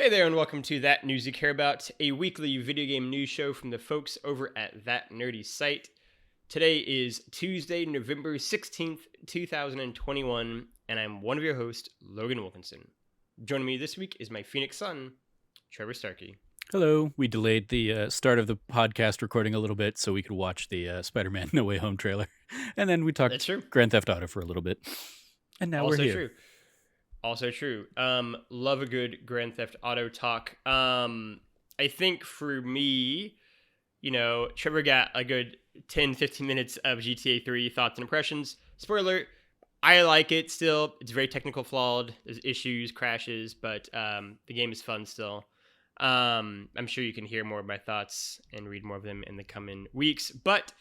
Hey there, and welcome to That News You Care About, a weekly video game news show from the folks over at That Nerdy Site. Today is Tuesday, November 16th, 2021, and I'm one of your hosts, Logan Wilkinson. Joining me this week is my Phoenix son, Trevor Starkey. Hello. We delayed the start of the podcast recording a little bit so we could watch the Spider-Man No Way Home trailer. And then we talked Grand Theft Auto for a little bit. And now we're here. Also true. Love a good Grand Theft Auto talk. I think for me, Trevor got a good 10, 15 minutes of GTA 3 thoughts and impressions. Spoiler, I like it still. It's very technical flawed. There's issues, crashes, but the game is fun still. I'm sure you can hear more of my thoughts and read more of them in the coming weeks. But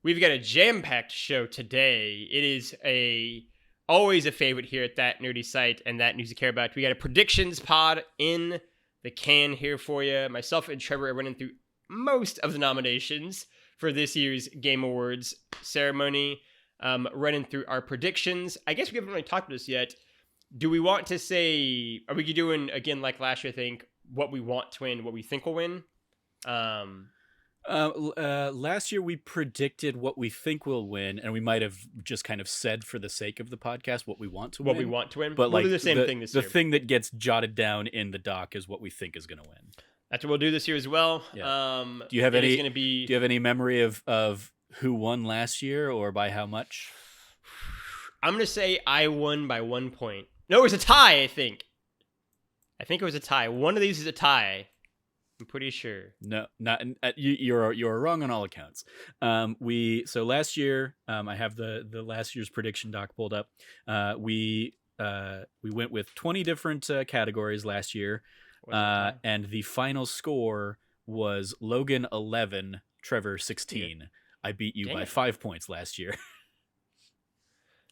we've got a jam-packed show today. It is always a favorite here at That Nerdy Site and That News You Care About. We got a predictions pod in the can here for you. Myself and Trevor are running through most of the nominations for this year's Game Awards ceremony, running through our predictions. I guess we haven't really talked about this yet. Do we want to say, are we doing, again, like last year, I think, what we want to win, what we think will win? Last year we predicted what we think will win, and we might have just kind of said for the sake of the podcast what we want to win. But we'll do the same thing this year. The thing that gets jotted down in the doc is what we think is going to win. That's what we'll do this year as well. Yeah. Do you have any memory of who won last year or by how much? I'm going to say I won by 1 point. No, it was a tie, I think. It was a tie. One of these is a tie. I'm pretty sure. No, not you're wrong on all accounts. So last year, I have the last year's prediction doc pulled up. We went with 20 different categories last year, and the final score was Logan 11, Trevor 16. Yeah. I beat you by 5 points last year.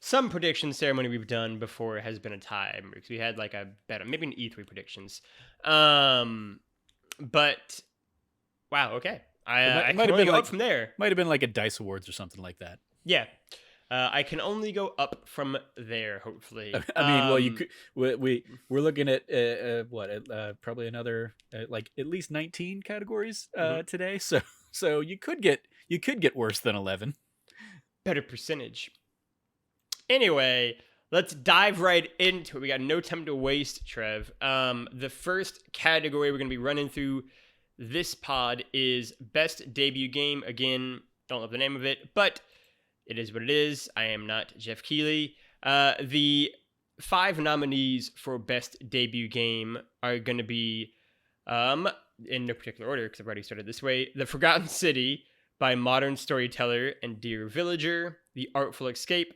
Some prediction ceremony we've done before has been a tie because we had like a better, maybe an E3 predictions. But wow, okay. I might have been up from there. Might have been like a Dice Awards or something like that. Yeah, I can only go up from there. Hopefully, I mean, well, you could. We're looking at probably another like at least 19 categories today. So you could get worse than 11. Better percentage. Anyway, let's dive right into it. We got no time to waste, Trev. The first category we're going to be running through this pod is Best Debut Game. Again, don't love the name of it, but it is what it is. I am not Jeff Keighley. The 5 nominees for Best Debut Game are going to be, in no particular order, because I've already started this way, The Forgotten City by Modern Storyteller and Dear Villager, The Artful Escape,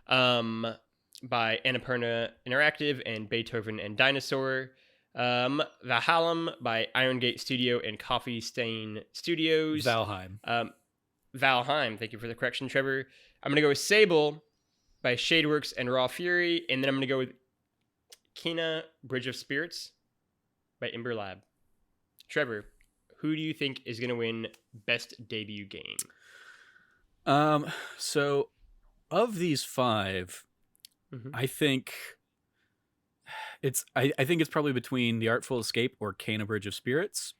by Annapurna Interactive and Beethoven and Dinosaur, Valheim by Iron Gate Studio and Coffee Stain Studios. Valheim. Valheim, thank you for the correction, Trevor. I'm going to go with Sable by Shadeworks and Raw Fury, and then I'm going to go with Kena Bridge of Spirits by Ember Lab. Trevor, who do you think is going to win Best Debut Game? So of these 5, I think it's probably between The Artful Escape or Kena Bridge of Spirits.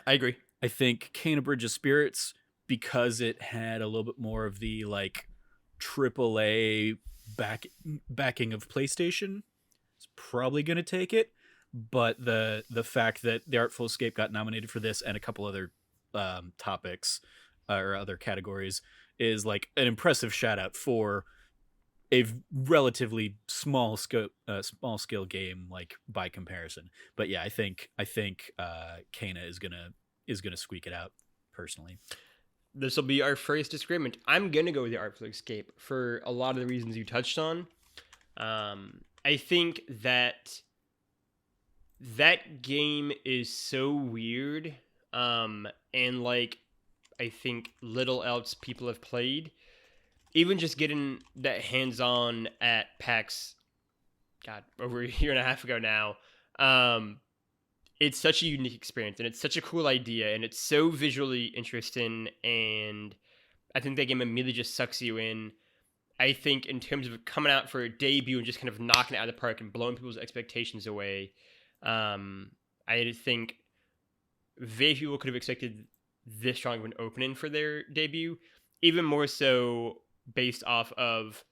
I agree. I think Kena Bridge of Spirits, because it had a little bit more of the like AAA backing of PlayStation, is probably going to take it. But the fact that The Artful Escape got nominated for this and a couple other topics or other categories is like an impressive shout out for a relatively small scale game, like by comparison. But yeah, I think Kena is gonna squeak it out personally. This will be our first disagreement. I'm gonna go with The Artful Escape for a lot of the reasons you touched on. I think that game is so weird, and like I think little else people have played. Even just getting that hands-on at PAX, over a year and a half ago now, it's such a unique experience, and it's such a cool idea, and it's so visually interesting, and I think that game immediately just sucks you in. I think in terms of coming out for a debut and just kind of knocking it out of the park and blowing people's expectations away, I think very few people could have expected this strong of an opening for their debut, even more so based off of,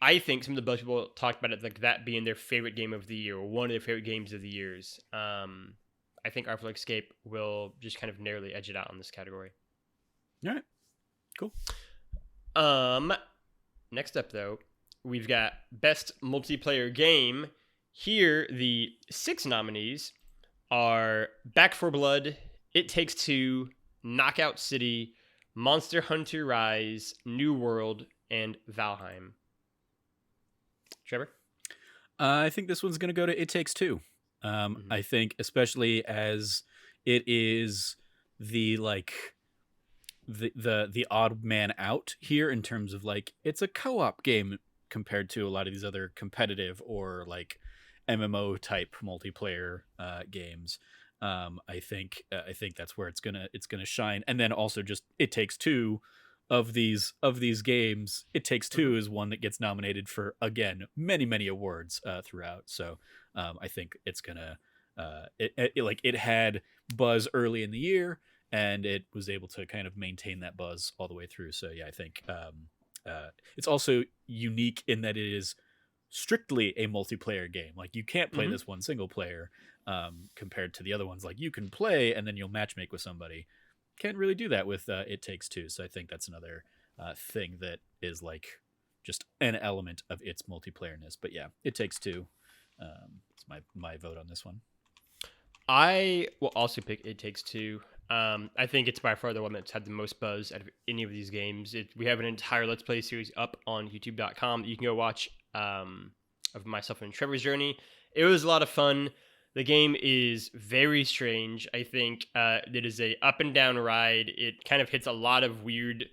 I think some of the buzz people talked about it like that being their favorite game of the year, or one of their favorite games of the years. I think Artful Escape will just kind of narrowly edge it out in this category. All right, cool. Next up though, we've got Best Multiplayer Game. Here, the 6 nominees are Back 4 Blood, It Takes Two, Knockout City, Monster Hunter Rise, New World, and Valheim. Trevor? I think this one's going to go to It Takes Two. I think especially as it is the the odd man out here in terms of like it's a co-op game compared to a lot of these other competitive or like MMO type multiplayer games. I think that's where it's gonna shine. And then also just It Takes Two of these games. It Takes Two is one that gets nominated for, again, many awards throughout. So I think it's gonna it had buzz early in the year and it was able to kind of maintain that buzz all the way through. So yeah, I think it's also unique in that it is strictly a multiplayer game. Like you can't play this one single player compared to the other ones. Like you can play and then you'll matchmake with somebody. Can't really do that with It Takes Two. So I think that's another thing that is like just an element of its multiplayerness. But yeah, It Takes Two. It's my vote on this one. I will also pick It Takes Two. I think it's by far the one that's had the most buzz out of any of these games. We have an entire Let's Play series up on youtube.com that you can go watch of myself and Trevor's journey. It was a lot of fun. The game is very strange. I think it is a up and down ride. It kind of hits a lot of weird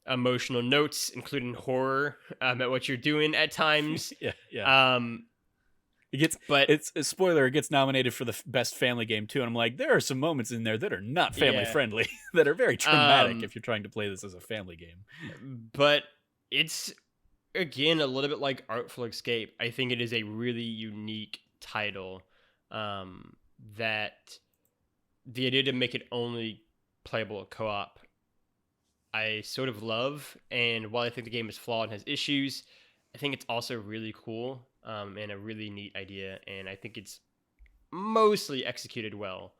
emotional notes, including horror at what you're doing at times. yeah. It's a spoiler. It gets nominated for the best family game too, and I'm like, there are some moments in there that are not family friendly, that are very traumatic if you're trying to play this as a family game. But it's again a little bit like Artful Escape. I think it is a really unique title. That the idea to make it only playable co-op, I sort of love. And while I think the game is flawed and has issues, I think it's also really cool and a really neat idea. And I think it's mostly executed well.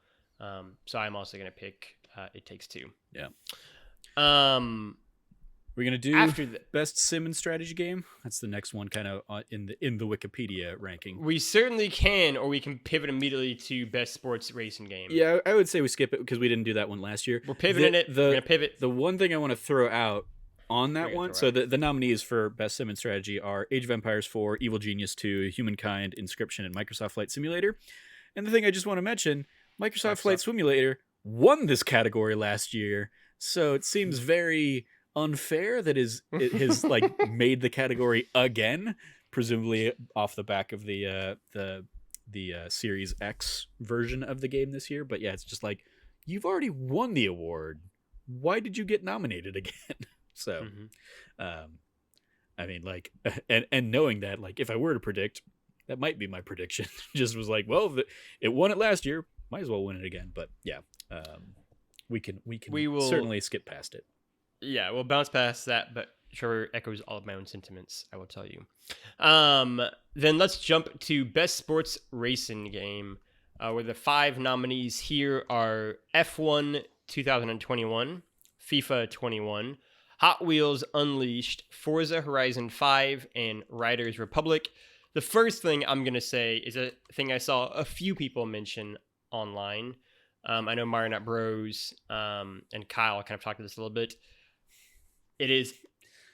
So I'm also going to pick It Takes Two. Yeah. We're going to do after best sim and strategy game. That's the next one kind of in the Wikipedia ranking. We certainly can, or we can pivot immediately to best sports racing game. Yeah, I would say we skip it because we didn't do that one last year. We're pivoting We're going to pivot. The one thing I want to throw out on that one, so the nominees for best sim and strategy are Age of Empires 4, Evil Genius 2, Humankind, Inscription, and Microsoft Flight Simulator. And the thing I just want to mention, Microsoft Flight Simulator won this category last year, so it seems very unfair that it has like made the category again, presumably off the back of the Series X version of the game this year. But yeah, it's just like, you've already won the award. Why did you get nominated again? So, I mean, like, and knowing that, like, if I were to predict, that might be my prediction. Just was like, well, it won it last year, might as well win it again. But yeah, we will certainly skip past it. Yeah, we'll bounce past that, but Trevor echoes all of my own sentiments, I will tell you. Then let's jump to Best Sports Racing Game, where the 5 nominees here are F1 2021, FIFA 21, Hot Wheels Unleashed, Forza Horizon 5, and Riders Republic. The first thing I'm going to say is a thing I saw a few people mention online. I know Mario Not Bros and Kyle kind of talked about this a little bit. It is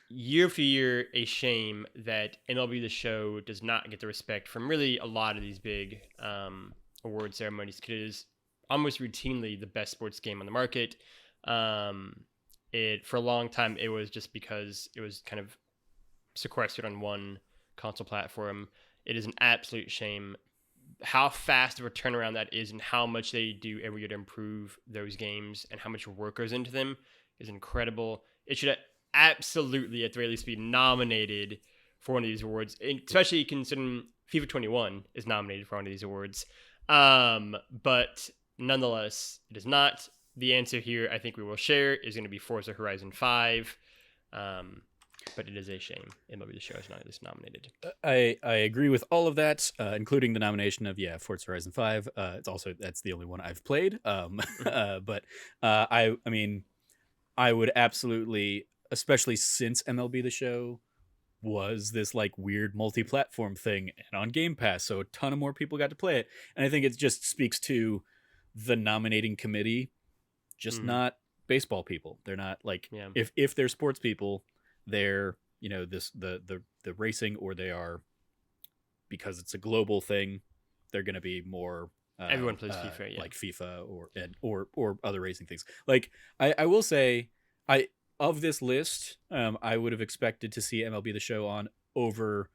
year after year a shame that MLB The Show does not get the respect from really a lot of these big award ceremonies, because it is almost routinely the best sports game on the market. For a long time, it was just because it was kind of sequestered on one console platform. It is an absolute shame how fast of a turnaround that is, and how much they do every year to improve those games, and how much work goes into them is incredible. It should absolutely, at the very least, be nominated for one of these awards, especially considering FIFA 21 is nominated for one of these awards. But nonetheless, it is not. The answer here, I think we will share, is going to be Forza Horizon 5. But it is a shame MLB The Show is not this nominated. I agree with all of that, including the nomination of Forza Horizon 5. That's the only one I've played. But I mean, I would absolutely, especially since MLB The Show was this like weird multi-platform thing and on Game Pass, so a ton of more people got to play it, and I think it just speaks to the nominating committee, just not baseball people. They're not like if they're sports people, they're the racing, or they are, because it's a global thing, they're going to be more everyone plays FIFA, like FIFA or other racing things. Like I will say, of this list, I would have expected to see MLB The Show on over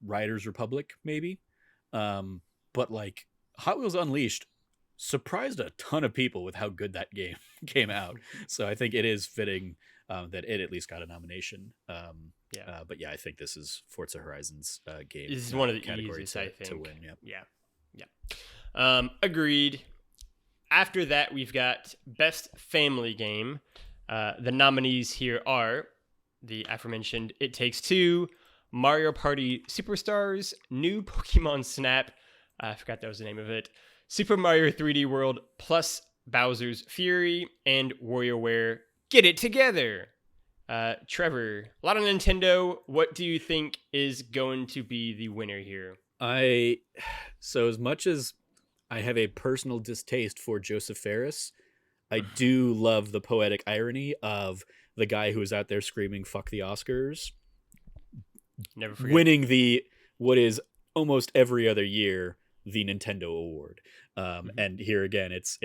Riders Republic maybe, but like Hot Wheels Unleashed surprised a ton of people with how good that game came out. So I think it is fitting that it at least got a nomination. But I think this is Forza Horizon's game. This is one of the easiest, I think, to win. Agreed. After that, we've got Best Family Game. The nominees here are the aforementioned It Takes Two, Mario Party Superstars, New Pokemon Snap, I forgot that was the name of it, Super Mario 3D World plus Bowser's Fury, and WarioWare Get It Together. Trevor, a lot of Nintendo. What do you think is going to be the winner here? So as much as I have a personal distaste for Joseph Ferris, I do love the poetic irony of the guy who is out there screaming "fuck the Oscars," never forget, winning what is almost every other year the Nintendo award. And here again, it's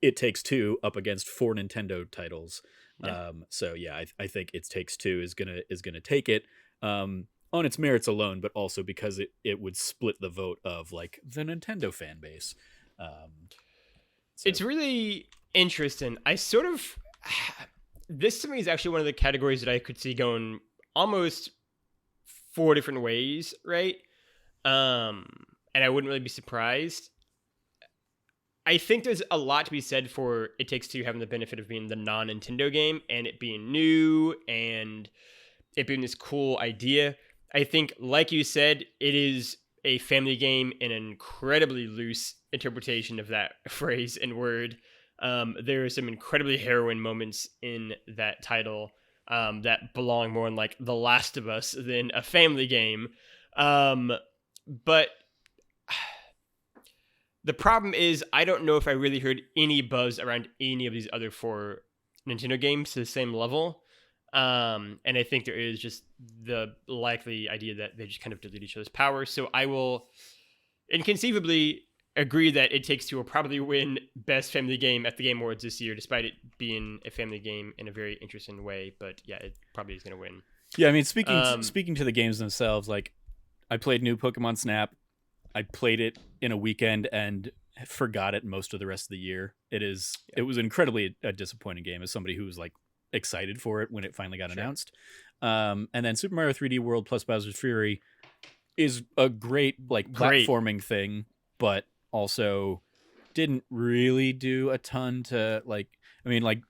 It Takes Two up against 4 Nintendo titles. I think It Takes Two is gonna take it on its merits alone, but also because it would split the vote of like the Nintendo fan base. It's really interesting. This to me is actually one of the categories that I could see going almost 4 different ways, right? And I wouldn't really be surprised. I think there's a lot to be said for It Takes Two having the benefit of being the non-Nintendo game and it being new and it being this cool idea. I think, like you said, it is a family game in an incredibly loose interpretation of that phrase and word. There are some incredibly harrowing moments in that title that belong more in like The Last of Us than a family game. But the problem is I don't know if I really heard any buzz around any of these other 4 Nintendo games to the same level. And I think there is just the likely idea that they just kind of dilute each other's power. So I will inconceivably agree that It Takes Two will probably win Best Family Game at the Game Awards this year, despite it being a family game in a very interesting way. But yeah, it probably is going to win. Yeah, I mean, speaking to the games themselves, like I played New Pokemon Snap. I played it in a weekend and forgot it most of the rest of the year. It was incredibly a disappointing game as somebody who was like excited for it when it finally got announced. And then Super Mario 3D World plus Bowser's Fury is a great platforming thing, but also didn't really do a ton to like. I mean, like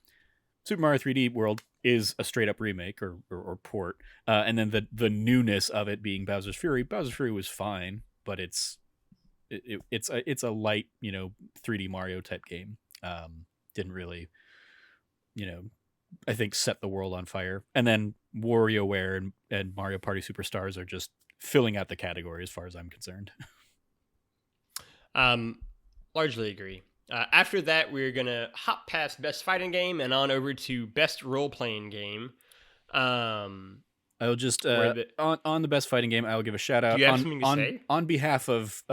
Super Mario 3D World is a straight up remake or port, and then the newness of it being Bowser's Fury. Bowser's Fury was fine, but it's a light 3D Mario type game. Didn't really I think set the world on fire. And then WarioWare and Mario Party Superstars are just filling out the category as far as I'm concerned. Largely agree. After that, we're going to hop past Best Fighting Game and on over to Best Role-Playing Game. I'll just, on the Best Fighting Game, I'll give a shout out Do you have something to say? On behalf of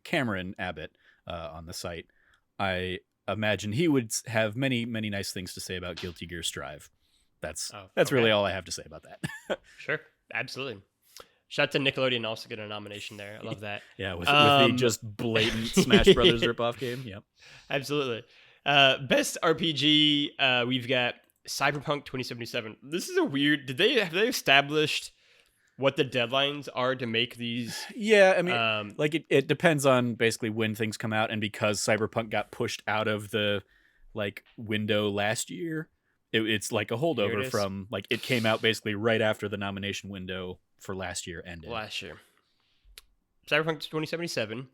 Cameron Abbott on the site. I imagine he would have many, many nice things to say about Guilty Gear Strive. That's really all I have to say about that. Sure, absolutely. Shout out to Nickelodeon also getting a nomination there. I love that. Yeah, with the just blatant Smash Brothers ripoff game. Yep, absolutely. Best RPG, we've got Cyberpunk 2077. This is a weird. Have they established what the deadlines are to make these? Yeah, I mean, like it depends on basically when things come out, and because Cyberpunk got pushed out of the like window last year, it's like a holdover from like it came out basically right after the nomination window for last year ended. Last year. Cyberpunk 2077.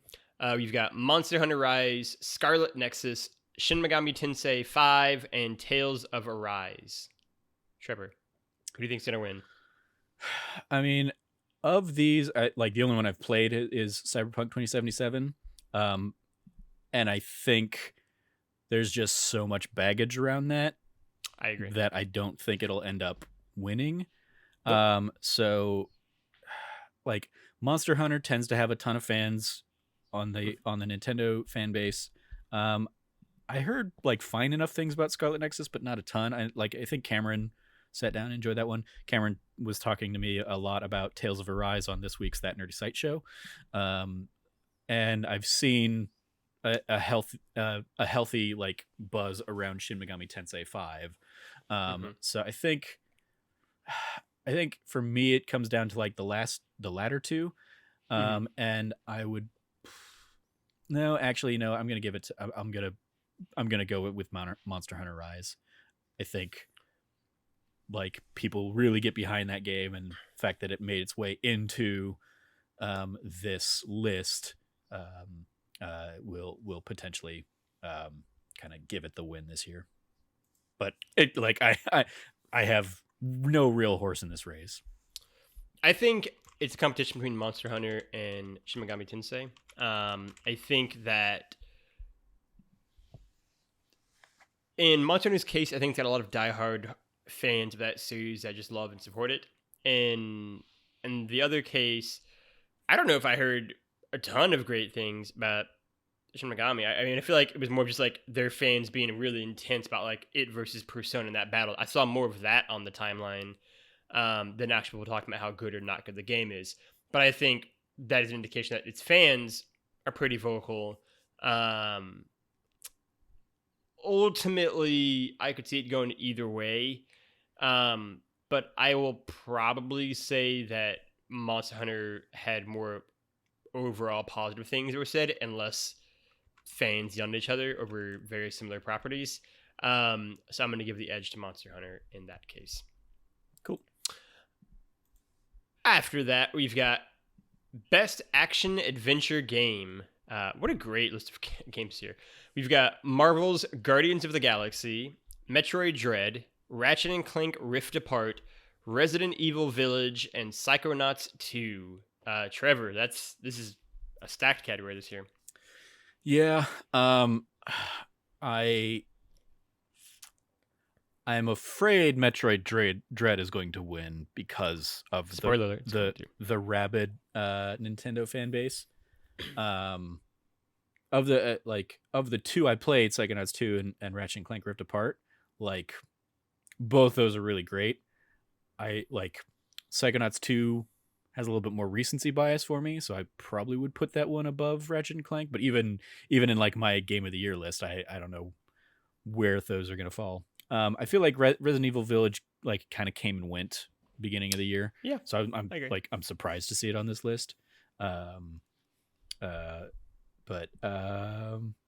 You've got Monster Hunter Rise, Scarlet Nexus, Shin Megami Tensei 5, and Tales of Arise. Trevor, who do you think's gonna win? I mean, of these, like the only one I've played is Cyberpunk 2077, and I think there's just so much baggage around that. I agree that I don't think it'll end up winning. Nope. So, like Monster Hunter tends to have a ton of fans on the Nintendo fan base. I heard like fine enough things about Scarlet Nexus, but not a ton. I think Cameron sat down and enjoyed that one. Cameron was talking to me a lot about Tales of Arise on this week's That Nerdy Site show. And I've seen a healthy like buzz around Shin Megami Tensei 5. So I think for me it comes down to like the latter two. And I would no, I'm going to give it to, I'm going to go with Monster Hunter Rise. I think like people really get behind that game, and the fact that it made its way into this list will potentially kind of give it the win this year. But it like I have no real horse in this race. I think it's a competition between Monster Hunter and Shin Megami Tensei. I think that in Monster Hunter's case, I think it's got a lot of diehard fans of that series that just love and support it. In the other case, I don't know if I heard a ton of great things about Shin Megami. I mean, I feel like it was more just like their fans being really intense about like it versus Persona in that battle. I saw more of that on the timeline than actual people talking about how good or not good the game is. But I think that is an indication that its fans are pretty vocal. Ultimately, I could see it going either way. But I will probably say that Monster Hunter had more overall positive things that were said, and less fans yelled at each other over very similar properties. So I'm going to give the edge to Monster Hunter in that case. Cool. After that, we've got Best Action Adventure Game. What a great list of games here. We've got Marvel's Guardians of the Galaxy, Metroid Dread, Ratchet & Clank Rift Apart, Resident Evil Village, and Psychonauts 2. Trevor, this is a stacked category this year. Yeah. I'm afraid Metroid Dread is going to win because of the rabid Nintendo fan base. Of the two I played, Psychonauts 2 and Ratchet & Clank Rift Apart, like both those are really great. I like Psychonauts 2 has a little bit more recency bias for me, so I probably would put that one above Ratchet & Clank. But even in like my Game of the Year list, I don't know where those are going to fall. I feel like Resident Evil Village like kind of came and went beginning of the year. Yeah. So I'm surprised to see it on this list. And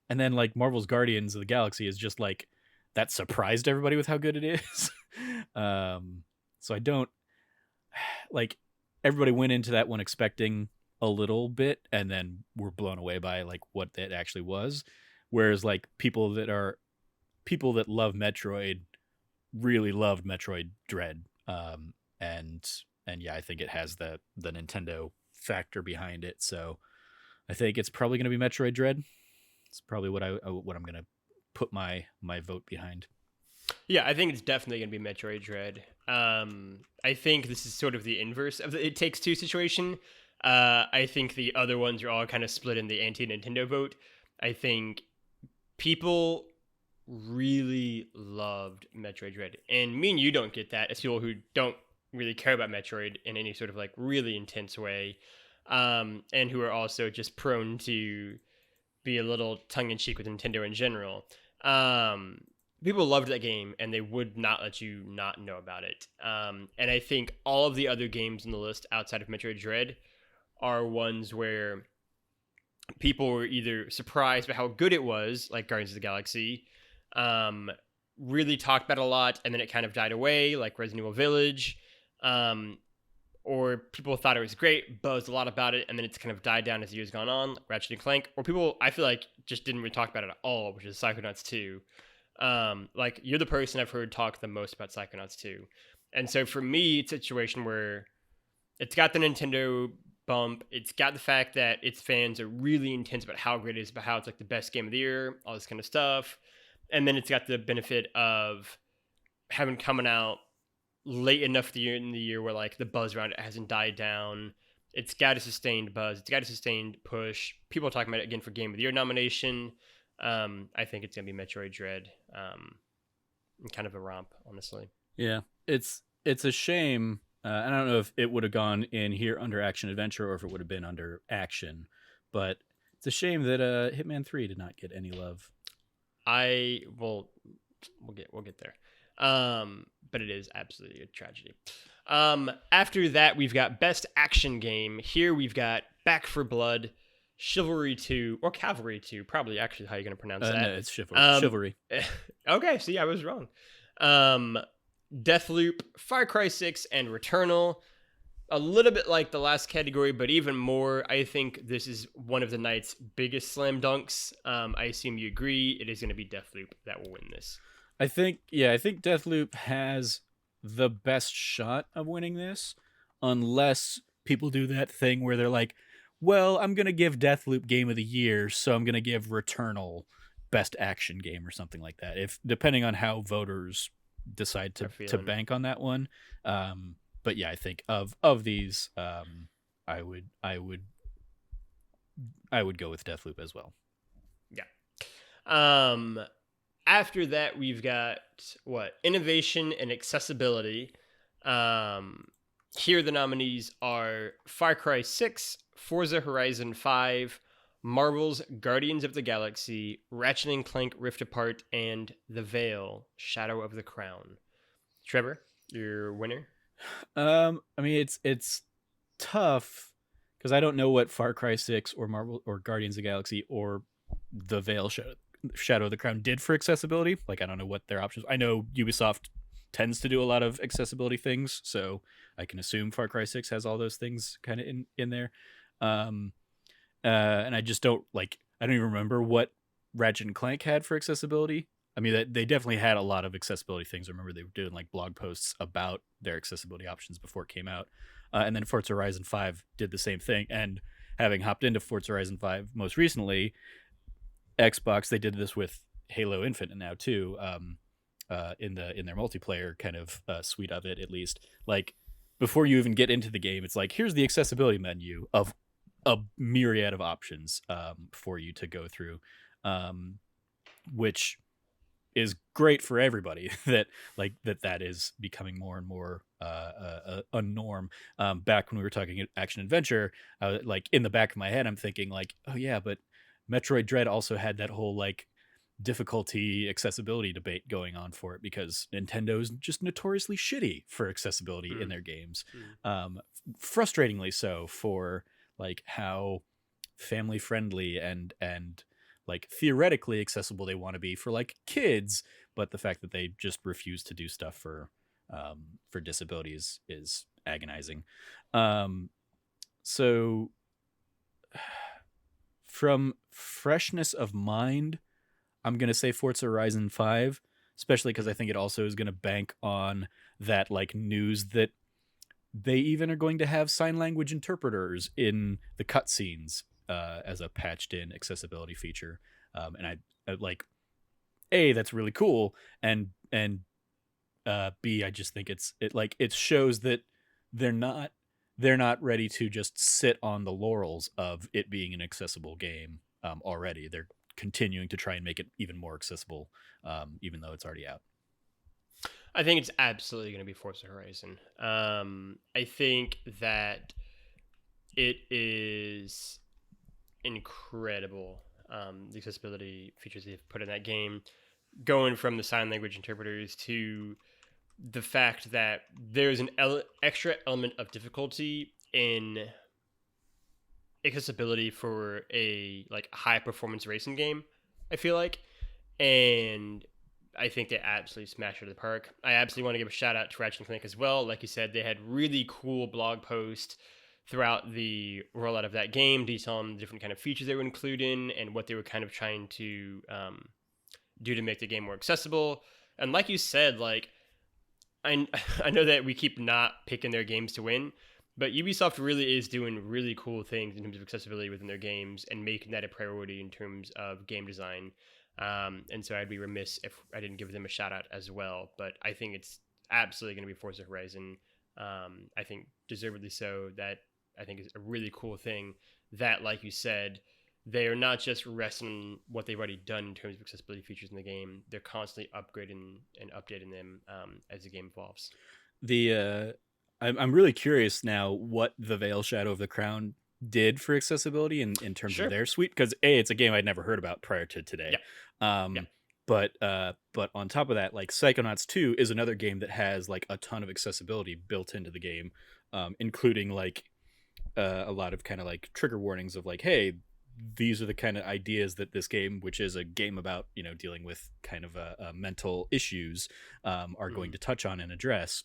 then like Marvel's Guardians of the Galaxy is just like that surprised everybody with how good it is. So I don't like everybody went into that one expecting a little bit and then were blown away by like what it actually was. Whereas like people that love Metroid really loved Metroid Dread. And yeah, I think it has the Nintendo factor behind it. So I think it's probably going to be Metroid Dread. It's probably what I'm going to put my vote behind. Yeah, I think it's definitely going to be Metroid Dread. I think this is sort of the inverse of the It Takes Two situation. I think the other ones are all kind of split in the anti-Nintendo vote. I think people really loved Metroid Dread. And me and you don't get that as people who don't really care about Metroid in any sort of like really intense way. And who are also just prone to be a little tongue-in-cheek with Nintendo in general. people loved that game and they would not let you not know about it. And I think all of the other games on the list outside of Metroid Dread are ones where people were either surprised by how good it was, like Guardians of the Galaxy, really talked about it a lot, and then it kind of died away, like Resident Evil Village, or people thought it was great, buzzed a lot about it, and then it's kind of died down as the years gone on, like Ratchet and Clank, or people, I feel like, just didn't really talk about it at all, which is Psychonauts 2. Like, you're the person I've heard talk the most about Psychonauts 2. And so for me, it's a situation where it's got the Nintendo bump. It's got the fact that its fans are really intense about how great it is, about how it's like the best game of the year, all this kind of stuff. And then it's got the benefit of having coming out late enough in the year where like the buzz around it hasn't died down. It's got a sustained buzz. It's got a sustained push. People are talking about it again for Game of the Year nomination. I think it's gonna be Metroid Dread. Kind of a romp, honestly. Yeah, it's a shame. I don't know if it would have gone in here under action adventure or if it would have been under action, but it's a shame that Hitman 3 did not get any love. We'll get there. But it is absolutely a tragedy. After that, we've got Best Action Game. Here we've got Back 4 Blood, Chivalry 2, or Cavalry 2, probably actually how you're going to pronounce that. No, it's Chivalry. Okay, see, I was wrong. Deathloop, Far Cry 6, and Returnal. A little bit like the last category, but even more, I think this is one of the night's biggest slam dunks. I assume you agree. It is going to be Deathloop that will win this. I think Deathloop has the best shot of winning this, unless people do that thing where they're like, well, I'm going to give Deathloop Game of the Year, so I'm going to give Returnal Best Action Game or something like that. If depending on how voters decide to bank on that one. But yeah, I think of these, I would go with Deathloop as well. Yeah. After that, we've got innovation and accessibility. Here the nominees are Far Cry 6, Forza Horizon 5, Marvel's Guardians of the Galaxy, Ratchet and Clank Rift Apart, and The Veil, Shadow of the Crown. Trevor, your winner? I mean, it's tough because I don't know what Far Cry 6 or Marvel or Guardians of the Galaxy or The Veil Shadow of the Crown did for accessibility. Like, I don't know what their options. I know Ubisoft tends to do a lot of accessibility things, so I can assume Far Cry 6 has all those things kind of in there. And I just don't I don't even remember what Ratchet and Clank had for accessibility. I mean, they definitely had a lot of accessibility things. I remember they were doing like blog posts about their accessibility options before it came out. And then Forza Horizon 5 did the same thing. And having hopped into Forza Horizon 5 most recently, Xbox, they did this with Halo Infinite now too, in their multiplayer kind of suite of it, at least. Like, before you even get into the game, it's like, here's the accessibility menu of a myriad of options for you to go through, which is great for everybody. that is becoming more and more a norm. Back when we were talking action adventure, like in the back of my head, I'm thinking like, oh yeah, but Metroid Dread also had that whole like difficulty accessibility debate going on for it because Nintendo's just notoriously shitty for accessibility in their games. Frustratingly so for like how family friendly and like theoretically accessible they want to be for like kids, but the fact that they just refuse to do stuff for disabilities is agonizing. So from freshness of mind, I'm going to say Forza Horizon 5, especially because I think it also is going to bank on that like news that they even are going to have sign language interpreters in the cutscenes as a patched in accessibility feature. And I like, A, that's really cool. And B, I just think it shows that they're not ready to just sit on the laurels of it being an accessible game already. They're continuing to try and make it even more accessible, even though it's already out. I think it's absolutely going to be Forza Horizon. I think that it is incredible, the accessibility features they've put in that game. going from the sign language interpreters to the fact that there's an extra element of difficulty in accessibility for a like high performance racing game, I feel like. And I think they absolutely smashed it out of the park. I absolutely want to give a shout out to Ratchet and Clank as well. Like you said, they had really cool blog posts throughout the rollout of that game, detailing the different kind of features they were including and what they were kind of trying to do to make the game more accessible. And like you said, like I know that we keep not picking their games to win, but Ubisoft really is doing really cool things in terms of accessibility within their games and making that a priority in terms of game design. And so I'd be remiss if I didn't give them a shout out as well. But I think it's absolutely going to be Forza Horizon. I think deservedly so. That I think is a really cool thing that, like you said, they are not just resting what they've already done in terms of accessibility features in the game. They're constantly upgrading and updating them as the game evolves. I'm really curious now what the Veil Shadow of the Crown did for accessibility in terms of their suite, because it's a game I'd never heard about prior to today. But on top of that, like Psychonauts 2 is another game that has like a ton of accessibility built into the game, including like a lot of kind of like trigger warnings of like, hey, these are the kind of ideas that this game, which is a game about, you know, dealing with kind of mental issues, are going to touch on and address,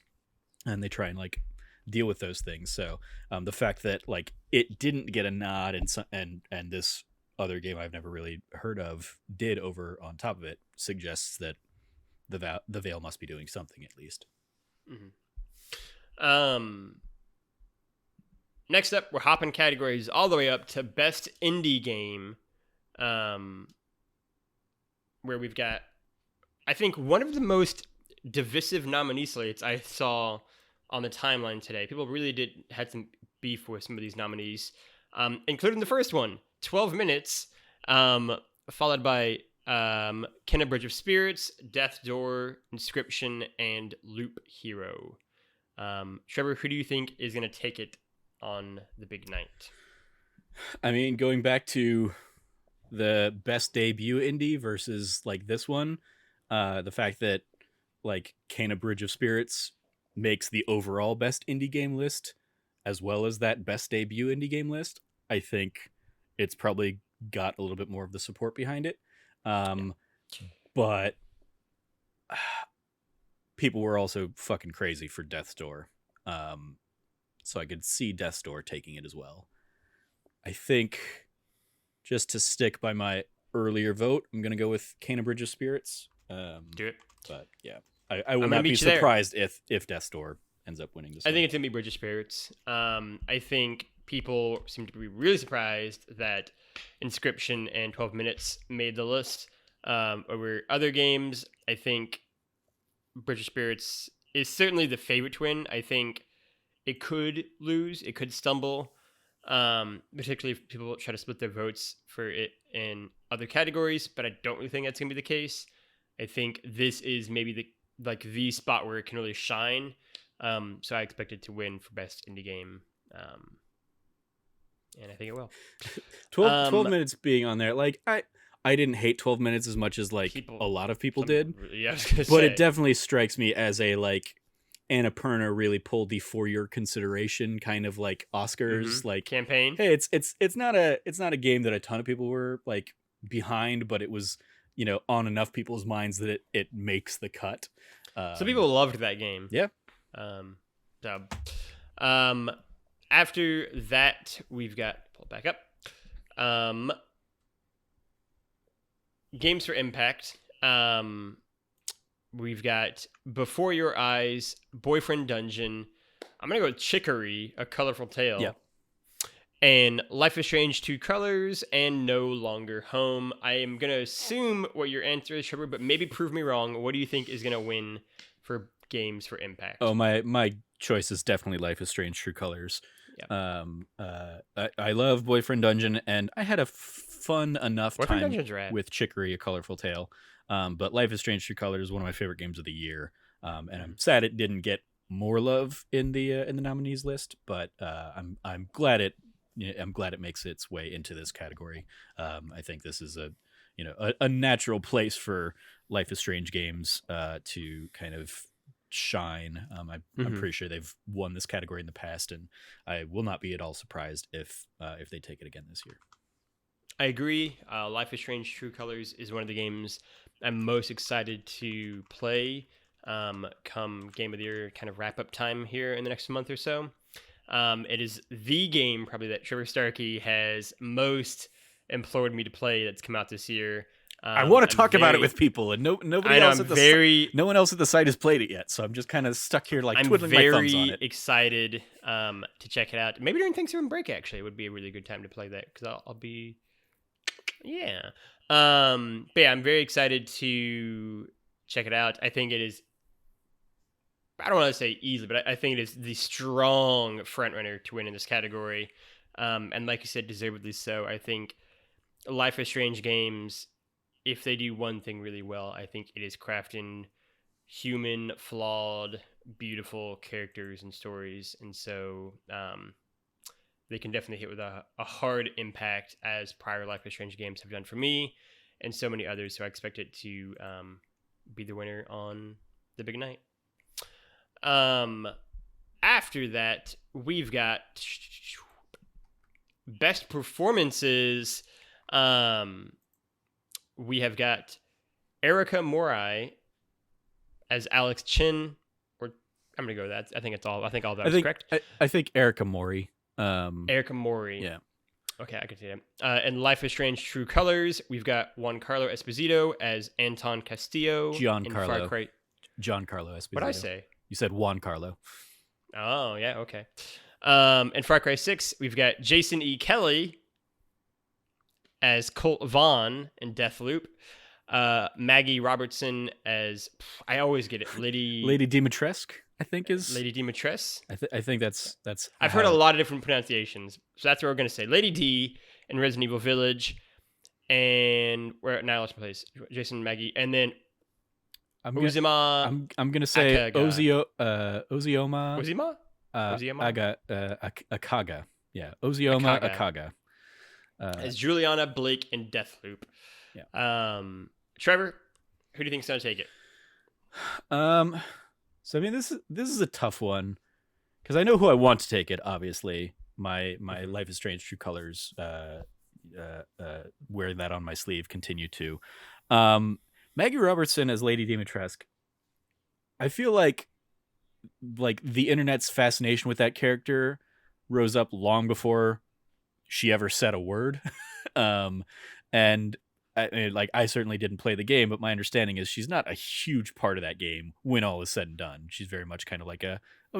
and they try and like deal with those things. So the fact that like it didn't get a nod and this other game I've never really heard of did over on top of it suggests that the Veil must be doing something at least. Next up, we're hopping categories all the way up to Best Indie Game, where we've got, I think, one of the most divisive nominee slates I saw on the timeline today. People really had some beef with some of these nominees, including the first one, 12 Minutes, followed by Kenna Bridge of Spirits, Death's Door, Inscription, and Loop Hero. Trevor, who do you think is going to take it on the big night? I mean, going back to the best debut indie versus like this one, the fact that like Kenna Bridge of Spirits makes the overall best indie game list as well as that best debut indie game list, I think it's probably got a little bit more of the support behind it. But people were also fucking crazy for Death's Door. So I could see Death's Door taking it as well. I think, just to stick by my earlier vote, I'm going to go with Kenna Bridge of Spirits. Do it. But yeah, I will not be surprised if Death's Door ends up winning this. I think it's going to be Bridge of Spirits. I think people seem to be really surprised that Inscription and 12 Minutes made the list over other games. I think Bridge of Spirits is certainly the favorite to win. I think it could lose, it could stumble, particularly if people try to split their votes for it in other categories, but I don't really think that's going to be the case. I think this is maybe the spot where it can really shine. So I expect it to win for best indie game. And I think it will. 12 Minutes being on there, like I didn't hate 12 Minutes as much as like a lot of people did. Yeah, I was gonna but say. It definitely strikes me as a like Annapurna really pulled the For Your Consideration kind of like Oscars like campaign. Hey, it's not a game that a ton of people were like behind, but it was, you know, on enough people's minds that it makes the cut. Some people loved that game. Yeah. After that, we've got, pull it back up. Games for Impact. We've got Before Your Eyes, Boyfriend Dungeon. I'm going to go with Chicory, A Colorful Tale. Yeah. And Life is Strange 2 Colors and No Longer Home. I am going to assume what your answer is, Trevor, but maybe prove me wrong. What do you think is going to win for Games for Impact? Oh, my choice is definitely Life is Strange True Colors. Yeah. I love Boyfriend Dungeon, and I had a fun enough time with Chicory, A Colorful Tale. But Life is Strange True Colors is one of my favorite games of the year. And I'm sad it didn't get more love in the nominees list, but I'm glad it makes its way into this category. I think this is a natural place for Life is Strange games to kind of shine. I'm pretty sure they've won this category in the past, and I will not be at all surprised if they take it again this year. I agree. Life is Strange True Colors is one of the games I'm most excited to play come Game of the Year kind of wrap-up time here in the next month or so. It is the game probably that Trevor Starkey has most implored me to play that's come out this year. I want to talk about it with people, and nobody else at no one else at the site has played it yet, so I'm just kind of stuck here twiddling my thumbs on it. I'm very excited to check it out. Maybe during Thanksgiving break, actually, it would be a really good time to play that, because I'll be... Yeah. But yeah, I'm very excited to check it out. I think it is... I don't want to say easily, but I think it is the strong frontrunner to win in this category. And like you said, deservedly so. I think Life is Strange games, if they do one thing really well, I think it is crafting human, flawed, beautiful characters and stories. And so they can definitely hit with a hard impact, as prior Life is Strange games have done for me and so many others. So I expect it to be the winner on the big night. After that, we've got best performances. We have got Erica Morai as Alex Chin, or I'm gonna go with that. I think all that is correct. I think Erica Mori. Erica Mori. Yeah. Okay, I can see that. And Life is Strange True Colors, we've got Juan Carlo Esposito as Anton Castillo. Giancarlo Esposito. What'd I say? You said Juan Carlo. Oh, yeah, okay. In Far Cry 6, we've got Jason E. Kelly as Colt Vaughn in Deathloop. Maggie Robertson as... I always get it. Lady Dimitrescu, I think is... Lady Dimitrescu? I think that's... I've heard a lot of different pronunciations, so that's what we're going to say. Lady D in Resident Evil Village. And... Now let's place Jason and Maggie. And then... Uzima... I'm gonna say Ozioma. Uzima? Akaga. Yeah, Ozioma Akaga. As Juliana Blake in Deathloop. Yeah. Trevor, who do you think's gonna take it? So I mean, this is a tough one, because I know who I want to take it. Obviously, my Life is Strange True Colors, wearing that on my sleeve, continue to. Maggie Robertson as Lady Dimitrescu. I feel like the internet's fascination with that character rose up long before she ever said a word. And I certainly didn't play the game, but my understanding is she's not a huge part of that game when all is said and done. She's very much kind of like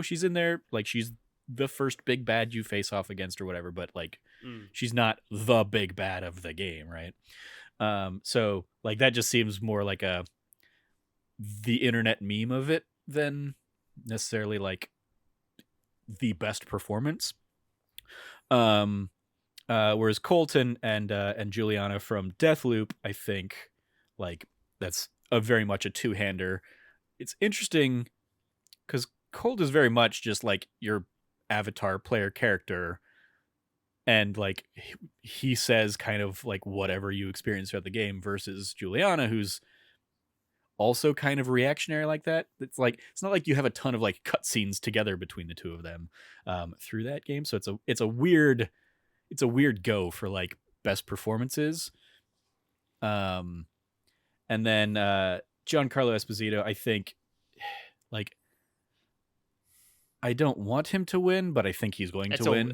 she's in there, like she's the first big bad you face off against or whatever, but she's not the big bad of the game, right? So that just seems more like the internet meme of it than necessarily the best performance. Whereas Colton and Juliana from Deathloop, I think that's very much a two-hander. It's interesting because Colt is very much just your avatar player character, and he says kind of whatever you experience throughout the game, versus Juliana, who's also kind of reactionary like that. It's not like you have a ton of cutscenes together between the two of them through that game. So it's a weird go for best performances. And then Giancarlo Esposito, I think I don't want him to win, but I think he's going to win.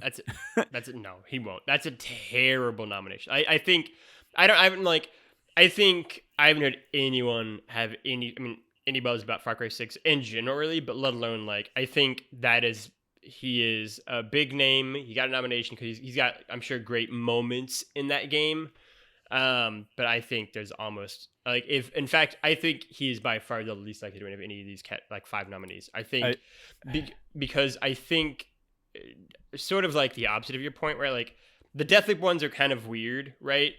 No, he won't. That's a terrible nomination. I think I haven't heard anyone have any buzz about Far Cry 6 in general, really, but let alone I think he is a big name. He got a nomination because he's got, I'm sure, great moments in that game. But I think there's almost in fact, I think he's by far the least likely to win of any of these 5 nominees. I think because I think sort of the opposite of your point, where the Deathloop ones are kind of weird, right?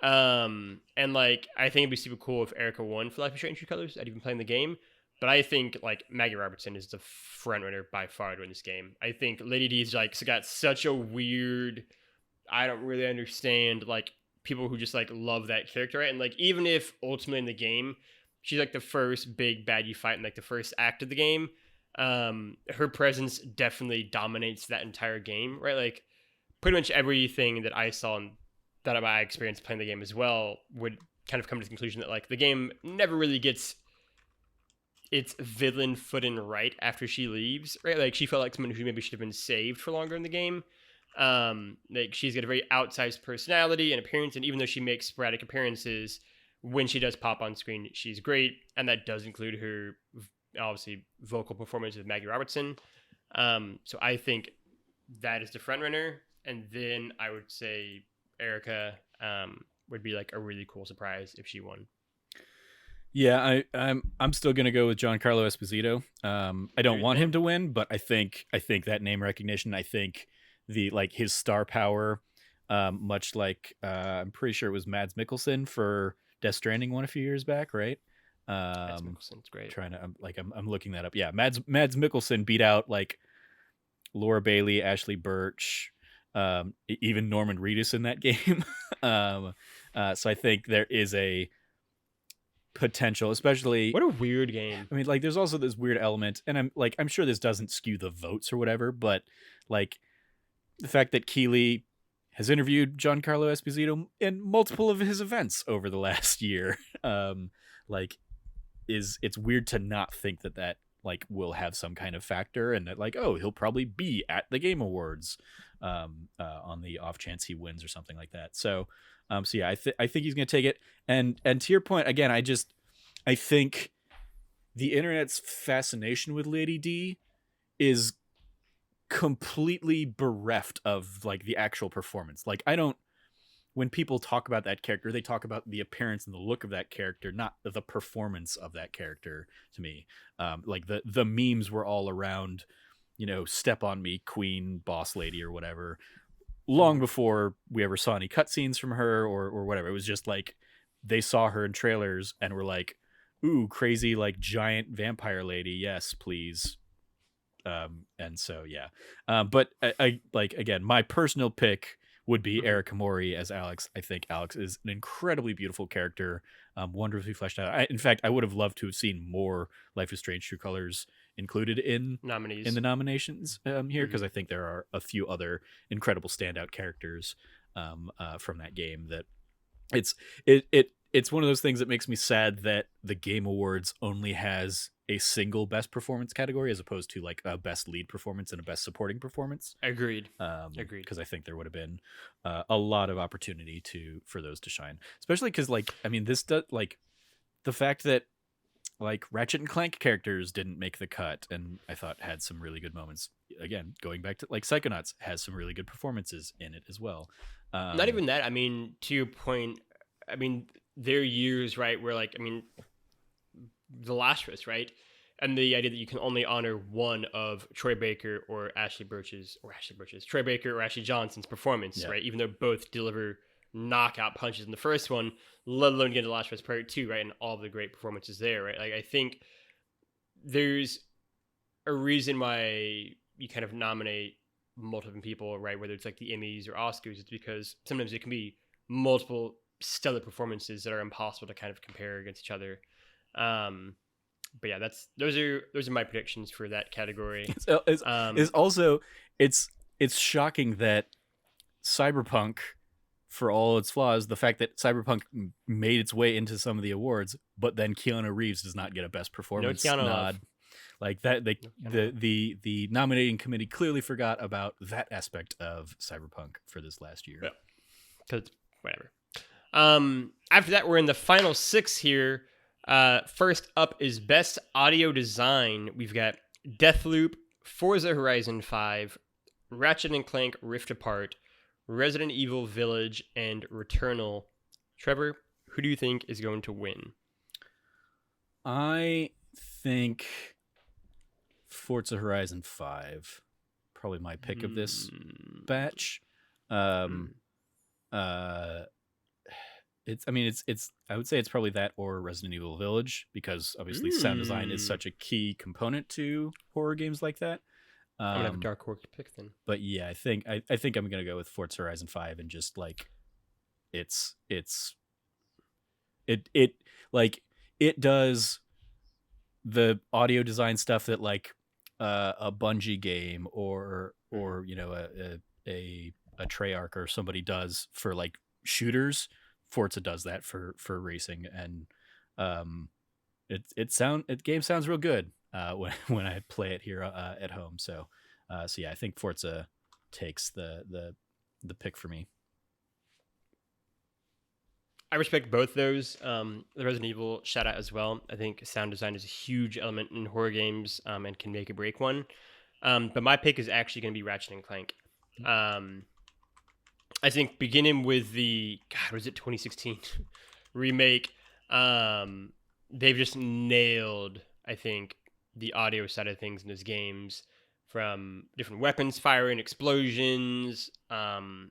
And I think it'd be super cool if Erica won for Life is Strange True Colors. I'd even playing the game. But I think Maggie Robertson is the front runner by far to win this game. I think Lady D's got such a weird, I don't really understand people who just like love that character, right? And like even if ultimately in the game she's like the first big bad you fight in like the first act of the game, her presence definitely dominates that entire game, right? Like pretty much everything that I saw and that I experienced playing the game as well would kind of come to the conclusion that like the game never really gets its villain footing right after she leaves, right? Like she felt like someone who maybe should have been saved for longer in the game. Like she's got a very outsized personality and appearance, and even though she makes sporadic appearances, when she does pop on screen, she's great, and that does include her obviously vocal performance with Maggie Robertson. So I think that is the front runner, and then I would say Erica would be like a really cool surprise if she won. Yeah, I'm still gonna go with Giancarlo Esposito. I don't want him to win, but I think that name recognition, I think the like his star power, much like I'm pretty sure it was Mads Mikkelsen for Death Stranding one a few years back, right? Mads Mikkelsen's great. I'm looking that up. Yeah, Mads Mikkelsen beat out like Laura Bailey, Ashley Birch, even Norman Reedus in that game. So I think there is a potential, especially what a weird game. I mean, like there's also this weird element, and I'm sure this doesn't skew the votes or whatever, but like the fact that Keeley has interviewed Giancarlo Esposito in multiple of his events over the last year, like it's weird to not think that like will have some kind of factor, and that like, oh, he'll probably be at the Game Awards on the off chance he wins or something like that. So yeah, I think he's gonna take it. And to your point again, I think the internet's fascination with Lady D is completely bereft of like the actual performance. Like when people talk about that character, they talk about the appearance and the look of that character, not the performance of that character to me. Like the memes were all around, step on me, queen, boss lady, or whatever, long before we ever saw any cutscenes from her or whatever. It was just like they saw her in trailers and were like, ooh, crazy, like giant vampire lady. Yes, please. And so, yeah. But I like, again, my personal pick would be Erica Mori as Alex. I think Alex is an incredibly beautiful character, wonderfully fleshed out. In fact, I would have loved to have seen more Life is Strange True Colors included in the nominations here, because I think there are a few other incredible standout characters from that game that it's one of those things that makes me sad that the Game Awards only has a single best performance category as opposed to like a best lead performance and a best supporting performance. Agreed. Because I think there would have been a lot of opportunity for those to shine, especially because like, I mean, this does like the fact that like Ratchet and Clank characters didn't make the cut, and I thought had some really good moments. Again, going back to like Psychonauts has some really good performances in it as well. Not even that. I mean, to your point, I mean, there are years, right, where like, I mean, The Last of Us, right? And the idea that you can only honor one of Troy Baker or Troy Baker or Ashley Johnson's performance, right? Even though both deliver knockout punches in the first one, let alone get to The Last of Us Part 2, right? And all the great performances there, right? Like, I think there's a reason why you kind of nominate multiple people, right? Whether it's like the Emmys or Oscars, it's because sometimes it can be multiple stellar performances that are impossible to kind of compare against each other. But yeah, those are my predictions for that category. It's shocking that Cyberpunk, for all its flaws, the fact that Cyberpunk made its way into some of the awards, but then Keanu Reeves does not get a best performance nod. Like that, the nominating committee clearly forgot about that aspect of Cyberpunk for this last year. Yeah, because whatever. After that, we're in the final 6 here. First up is Best Audio Design. We've got Deathloop, Forza Horizon 5, Ratchet and Clank Rift Apart, Resident Evil Village, and Returnal. Trevor, who do you think is going to win? I think Forza Horizon 5, probably my pick of this batch. It's I would say it's probably that or Resident Evil Village, because obviously sound design is such a key component to horror games like that. I'm gonna have a dark horse pick then. But yeah, I think I'm gonna go with Forza Horizon 5 and just like it's like it does the audio design stuff that like a Bungie game or you know a Treyarch or somebody does for like shooters. Forza does that for racing, and game sounds real good when I play it here at home. So yeah, I think Forza takes the pick for me. I respect both those. The Resident Evil shout out as well. I think sound design is a huge element in horror games and can make or break one. But my pick is actually going to be Ratchet and Clank. I think beginning with the, God, was it 2016 remake? They've just nailed, I think, the audio side of things in those games, from different weapons firing, explosions, kind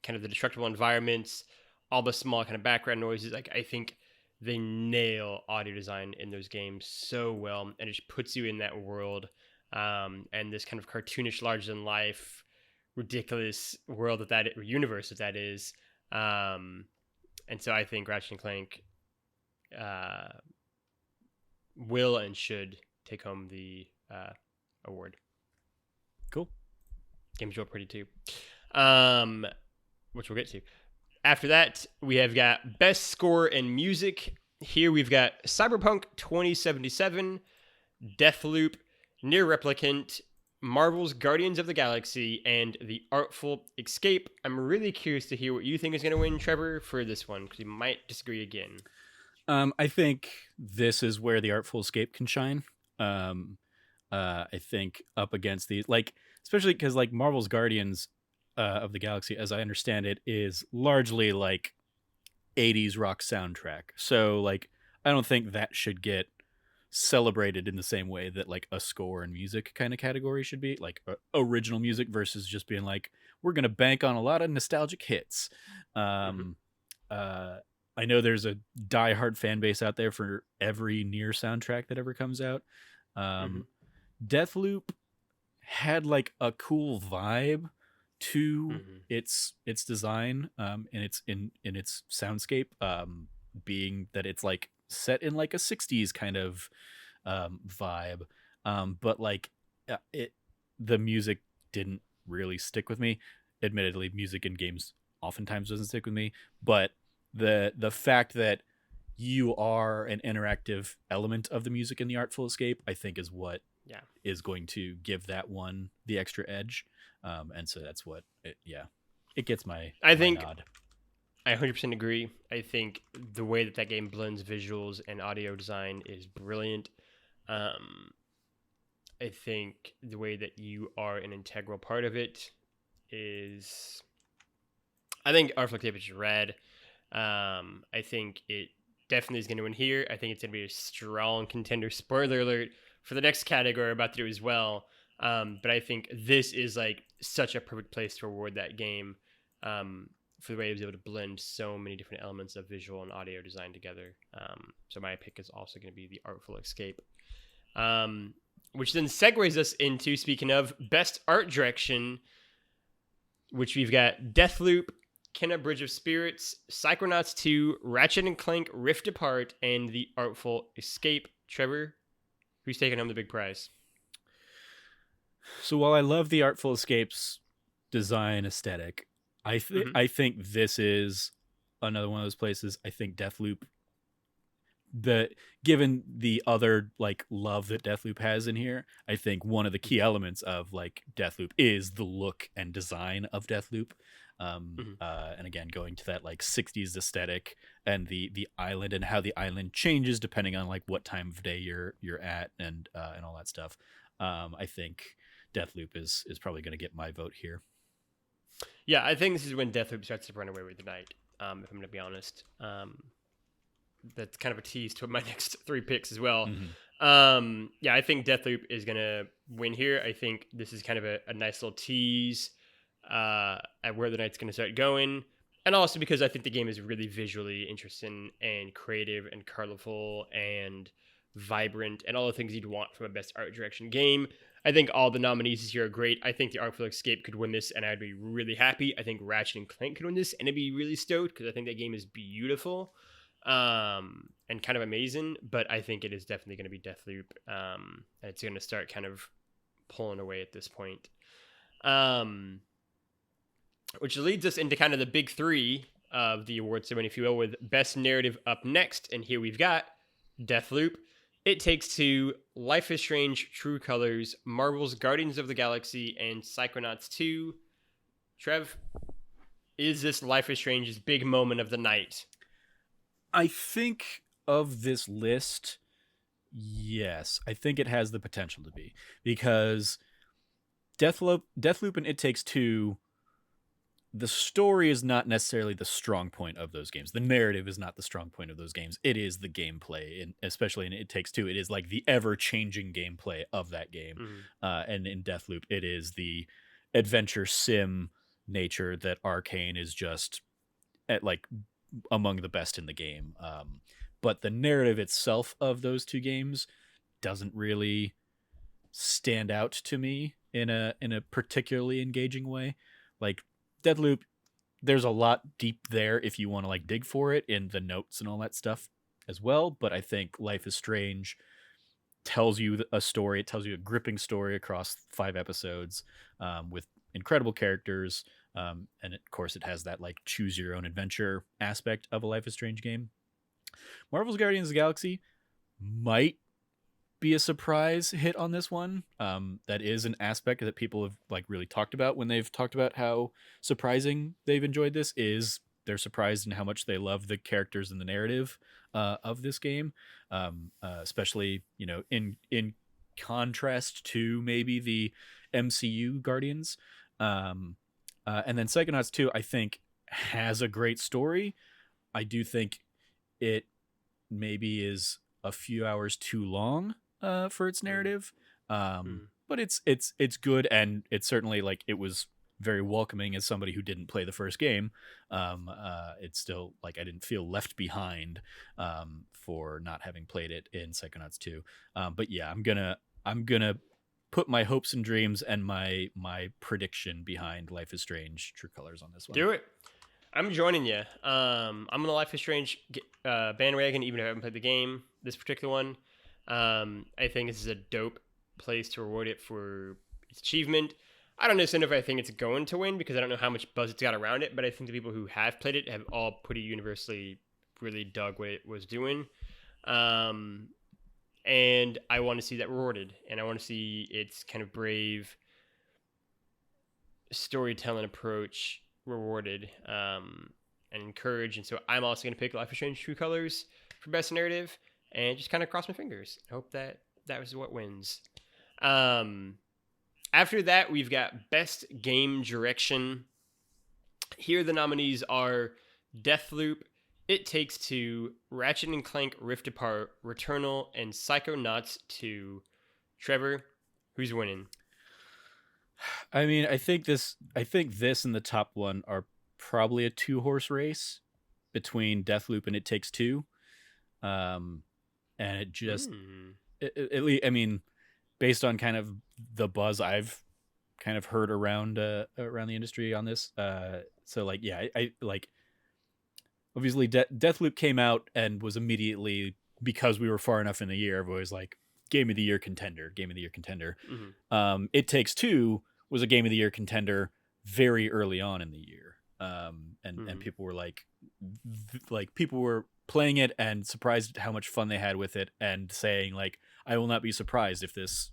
of the destructible environments, all the small kind of background noises. Like, I think they nail audio design in those games so well, and it just puts you in that world, and this kind of cartoonish, larger than life, ridiculous world universe that is. And so I think Ratchet and Clank will and should take home the award. Cool. Games real pretty too, which we'll get to. After that, we have got Best Score in Music. Here we've got Cyberpunk 2077, Deathloop, Near Replicant, Marvel's Guardians of the Galaxy, and The Artful Escape. I'm really curious to hear what you think is going to win, Trevor, for this one, because you might disagree again. I think this is where The Artful Escape can shine. I think up against these, like, especially because like Marvel's Guardians of the Galaxy, as I understand it, is largely like 80s rock soundtrack. So like, I don't think that should get celebrated in the same way that like a score and music kind of category should be, like original music versus just being like, we're going to bank on a lot of nostalgic hits. I know there's a diehard fan base out there for every Nier soundtrack that ever comes out. Deathloop had like a cool vibe to its design, and it's in its soundscape, being that it's like set in like a 60s kind of vibe, but like the music didn't really stick with me. Admittedly, music in games oftentimes doesn't stick with me, but the fact that you are an interactive element of the music in The Artful Escape, I think, is what is going to give that one the extra edge. And so that's what it gets my nod. I 100% agree. I think the way that game blends visuals and audio design is brilliant. I think the way that you are an integral part of it is, I think Artful Escape is rad. I think it definitely is going to win here. I think it's going to be a strong contender. Spoiler alert for the next category we're about to do as well. But I think this is like such a perfect place to award that game, for the way it was able to blend so many different elements of visual and audio design together. So my pick is also going to be The Artful Escape, which then segues us into, speaking of best art direction, which we've got Deathloop, Kena Bridge of Spirits, Psychonauts 2, Ratchet and Clank Rift Apart, and The Artful Escape. Trevor, who's taking home the big prize? So while I love The Artful Escape's design aesthetic, I think this is another one of those places. I think Deathloop, given the other like love that Deathloop has in here, I think one of the key elements of like Deathloop is the look and design of Deathloop. And again, going to that like 60s aesthetic and the island and how the island changes depending on like what time of day you're at and all that stuff. I think Deathloop is probably going to get my vote here. Yeah, I think this is when Deathloop starts to run away with the night, if I'm going to be honest. That's kind of a tease to my next three picks as well. I think Deathloop is going to win here. I think this is kind of a nice little tease at where the night's going to start going. And also because I think the game is really visually interesting and creative and colorful and vibrant and all the things you'd want from a best art direction game. I think all the nominees this year are great. I think the Artful Escape could win this, and I'd be really happy. I think Ratchet and Clank could win this, and I'd be really stoked because I think that game is beautiful, and kind of amazing. But I think it is definitely going to be Deathloop, and it's going to start kind of pulling away at this point. Which leads us into kind of the big three of the award ceremony, if you will, with Best Narrative up next. And here we've got Deathloop, It Takes Two, Life is Strange, True Colors, Marvel's Guardians of the Galaxy, and Psychonauts 2. Trev, is this Life is Strange's big moment of the night? I think of this list, yes. I think it has the potential to be. Because Deathloop and It Takes Two, the story is not necessarily the strong point of those games. The narrative is not the strong point of those games. It is the gameplay, and especially in It Takes Two, it is like the ever-changing gameplay of that game. Mm-hmm. And in Deathloop, it is the adventure sim nature that Arcane is just at like among the best in the game. But the narrative itself of those two games doesn't really stand out to me in a particularly engaging way. Like Deathloop, there's a lot deep there if you want to like dig for it in the notes and all that stuff as well. But I think Life is Strange tells you a story. It tells you a gripping story across 5 episodes, with incredible characters. And of course it has that like choose your own adventure aspect of a Life is Strange game. Marvel's Guardians of the Galaxy might be a surprise hit on this one. That is an aspect that people have like really talked about when they've talked about how surprising they've enjoyed this. Is they're surprised in how much they love the characters and the narrative of this game, especially in contrast to maybe the MCU Guardians. And then Psychonauts 2, I think, has a great story. I do think it maybe is a few hours too long for its narrative, but it's good, and it's certainly like it was very welcoming as somebody who didn't play the first game. It's still like I didn't feel left behind for not having played it in Psychonauts 2. But yeah, I'm gonna put my hopes and dreams and my prediction behind Life is Strange True Colors on this one. Do it. I'm joining you. I'm on the Life is Strange bandwagon, even if I haven't played the game, this particular one. I think this is a dope place to reward it for its achievement. I don't necessarily know if I think it's going to win because I don't know how much buzz it's got around it, but I think the people who have played it have all pretty universally really dug what it was doing. And I want to see that rewarded, and I want to see its kind of brave storytelling approach rewarded and encouraged. And so I'm also going to pick Life is Strange True Colors for best narrative, and just kind of cross my fingers. I hope that was what wins. After that, we've got Best Game Direction. Here the nominees are Deathloop, It Takes Two, Ratchet and Clank Rift Apart, Returnal, and Psychonauts 2. Trevor, who's winning? I mean, I think this and the top one are probably a 2-horse race between Deathloop and It Takes Two. And it just, at least, I mean, based on kind of the buzz I've kind of heard around the industry on this. So like, yeah, I like, obviously Deathloop came out and was immediately, because we were far enough in the year, everybody was like, Game of the Year contender. Mm-hmm. It Takes Two was a Game of the Year contender very early on in the year. And people were like people were playing it and surprised at how much fun they had with it, and saying like, I will not be surprised if this,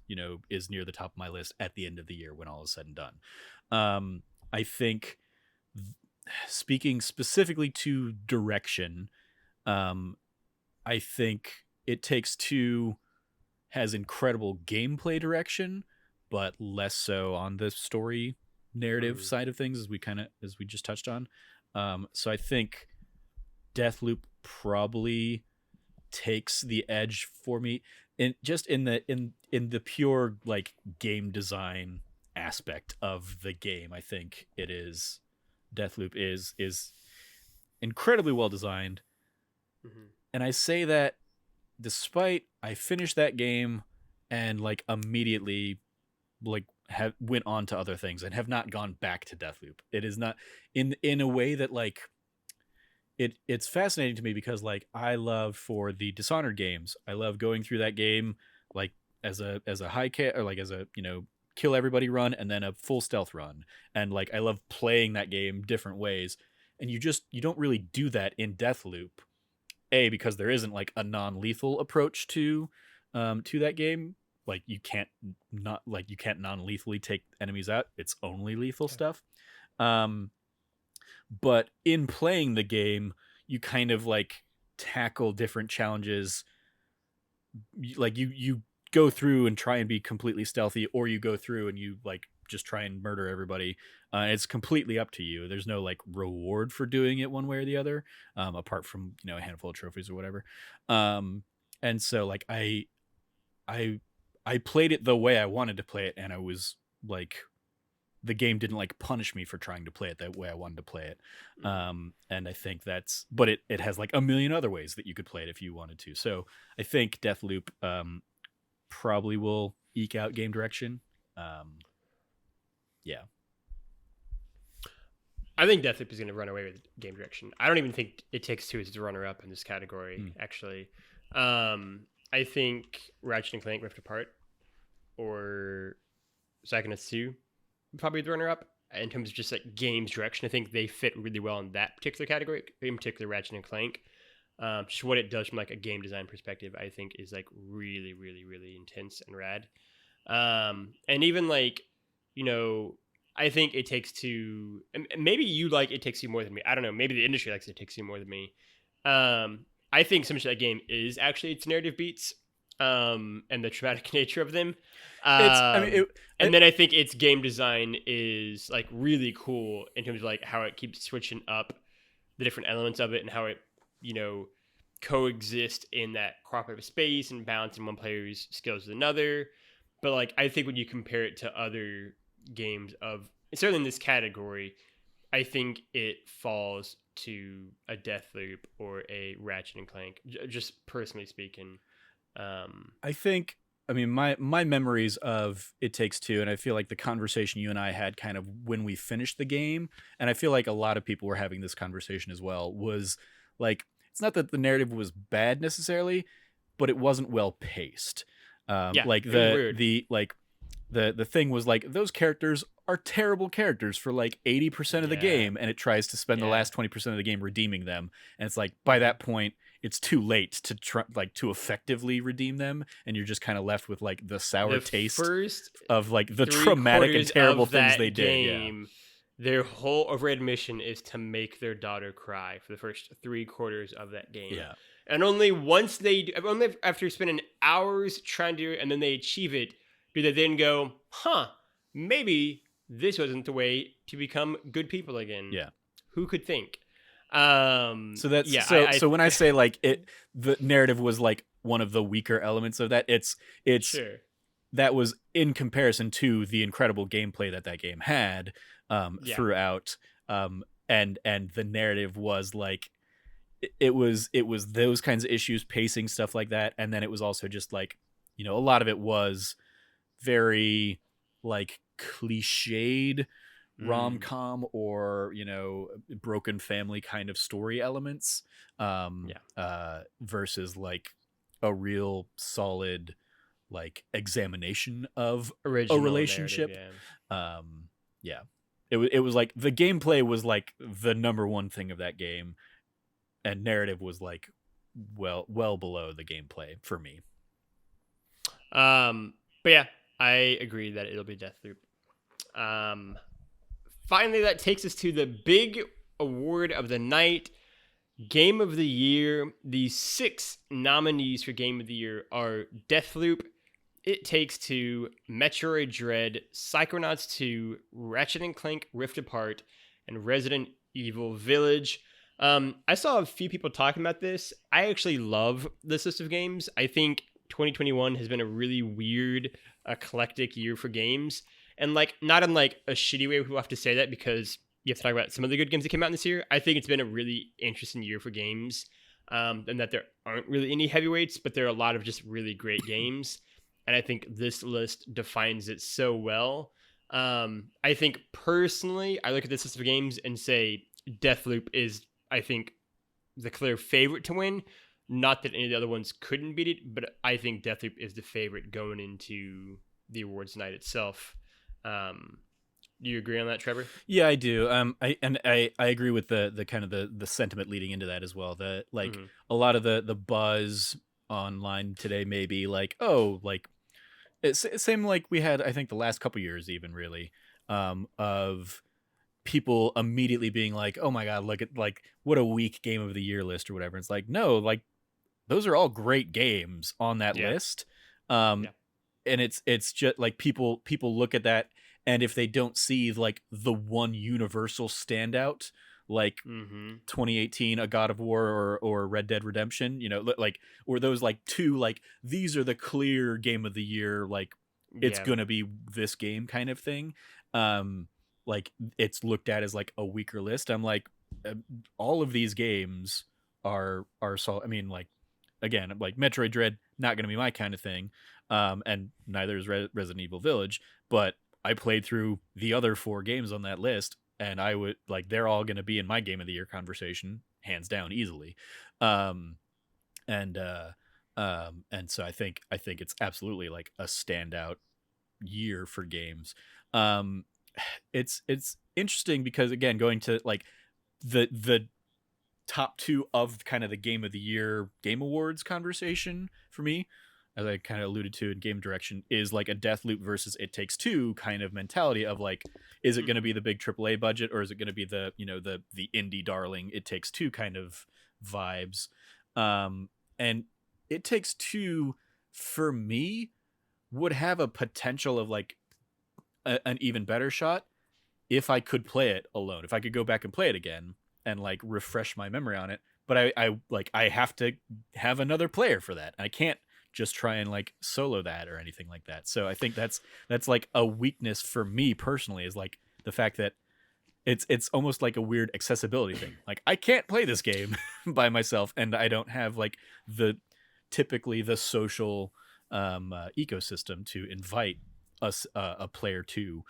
is near the top of my list at the end of the year when all is said and done. I think speaking specifically to direction, I think It Takes Two has incredible gameplay direction, but less so on the story narrative side of things, as we just touched on. So I think Deathloop probably takes the edge for me in the pure like game design aspect of the game. I think it is Deathloop is incredibly well designed. And I say that despite I finished that game and like immediately like have went on to other things and have not gone back to Deathloop. It is not in a way that like it's fascinating to me because like I love for the Dishonored games, I love going through that game like as a high or like as a, you know, kill everybody run and then a full stealth run. And like I love playing that game different ways. And you don't really do that in Deathloop. Because there isn't like a non-lethal approach to that game. Like you can't non-lethally take enemies out. It's only lethal stuff. But in playing the game, you kind of like tackle different challenges. Like you go through and try and be completely stealthy, or you go through and you like just try and murder everybody. It's completely up to you. There's no like reward for doing it one way or the other, apart from, you know, a handful of trophies or whatever. And so like I played it the way I wanted to play it, and I was like, the game didn't like punish me for trying to play it that way I wanted to play it. And I think but it has like a million other ways that you could play it if you wanted to. So I think Deathloop probably will eke out game direction. Yeah. I think Deathloop is going to run away with game direction. I don't even think It Takes Two is the runner-up in this category, actually. I think Ratchet and Clank Rift Apart or Psychonauts 2 probably the runner-up in terms of just like games direction. I think they fit really well in that particular category, in particular Ratchet and Clank. Just what it does from like a game design perspective, I think is like really, really, really intense and rad. And even like, you know, I think It Takes Two, and maybe you like It Takes Two more than me. I don't know. Maybe the industry likes It Takes Two more than me. I think so much of that game is actually its narrative beats, and the traumatic nature of them. And then I think its game design is like really cool in terms of like how it keeps switching up the different elements of it and how it, you know, coexist in that cooperative space and balancing one player's skills with another. But like, I think when you compare it to other games certainly in this category, I think it falls to a Deathloop or a Ratchet and Clank, just personally speaking. I think, I mean, my memories of It Takes Two, and I feel like the conversation you and I had kind of when we finished the game, and I feel like a lot of people were having this conversation as well, was like, it's not that the narrative was bad necessarily, but it wasn't well paced. Like the thing was like, those characters are terrible characters for like 80% of the game, and it tries to spend the last 20% of the game redeeming them, and it's like by that point it's too late to try like to effectively redeem them, and you're just kind of left with like the sour taste of like the traumatic and terrible things they did. Their whole overhead mission is to make their daughter cry for the first 3/4 of that game. Yeah. And only after spending hours trying to do it and then they achieve it, do they then go, maybe this wasn't the way to become good people again. Yeah. Who could think? So when I say like the narrative was like one of the weaker elements of that, it's sure. That was in comparison to the incredible gameplay that game had throughout, and the narrative was like it was those kinds of issues, pacing, stuff like that, and then it was also just like, you know, a lot of it was very like cliched rom-com or, you know, broken family kind of story elements, versus like a real solid like examination of original a relationship. It was like the gameplay was like the number one thing of that game, and narrative was like well below the gameplay for me. But yeah, I agree that it'll be Deathloop. Finally, that takes us to the big award of the night, Game of the Year. The 6 nominees for Game of the Year are Deathloop, It Takes Two, Metroid Dread, Psychonauts 2, Ratchet and Clank Rift Apart, and Resident Evil Village. I saw a few people talking about this. I actually love this list of games. I think 2021 has been a really weird, eclectic year for games. And like, not in like a shitty way, people have to say that because you have to talk about some of the good games that came out this year. I think it's been a really interesting year for games, and that there aren't really any heavyweights, but there are a lot of just really great games. and I think this list defines it so well. I think personally, I look at this list of games and say Deathloop is, I think, the clear favorite to win. Not that any of the other ones couldn't beat it, but I think Deathloop is the favorite going into the awards night itself. Do you agree on that, Trevor? Yeah, I do. I agree with the kind of the sentiment leading into that as well. That like a lot of the buzz online today may be like, oh, like it's same like we had, I think, the last couple years even really, of people immediately being like, oh my god, look at like what a weak game of the year list or whatever. It's like, no, like those are all great games on that list. And it's just like people look at that, and if they don't see like the one universal standout, like 2018 a God of War or Red Dead Redemption, you know, like, or those like two, like these are the clear game of the year, like it's gonna be this game kind of thing, like it's looked at as like a weaker list. I'm like, all of these games are so, I mean, like, again, like Metroid Dread, not gonna be my kind of thing, and neither is Resident Evil Village, but I played through the other 4 games on that list, and I would like, they're all going to be in my game of the year conversation, hands down, easily. And so I think it's absolutely like a standout year for games. It's interesting because, again, going to like the top 2 of kind of the game of the year game awards conversation for me, as I kind of alluded to in game direction, is like a Deathloop versus It Takes Two kind of mentality of like, is it going to be the big AAA budget, or is it going to be the, you know, the indie darling It Takes Two kind of vibes? And It Takes Two for me would have a potential of like an even better shot if I could play it alone, if I could go back and play it again and like refresh my memory on it. But I have to have another player for that. I can't just try and like solo that or anything like that. So I think that's like a weakness for me personally, is like the fact that it's almost like a weird accessibility thing. Like I can't play this game by myself, and I don't have like typically the social ecosystem to invite us a player to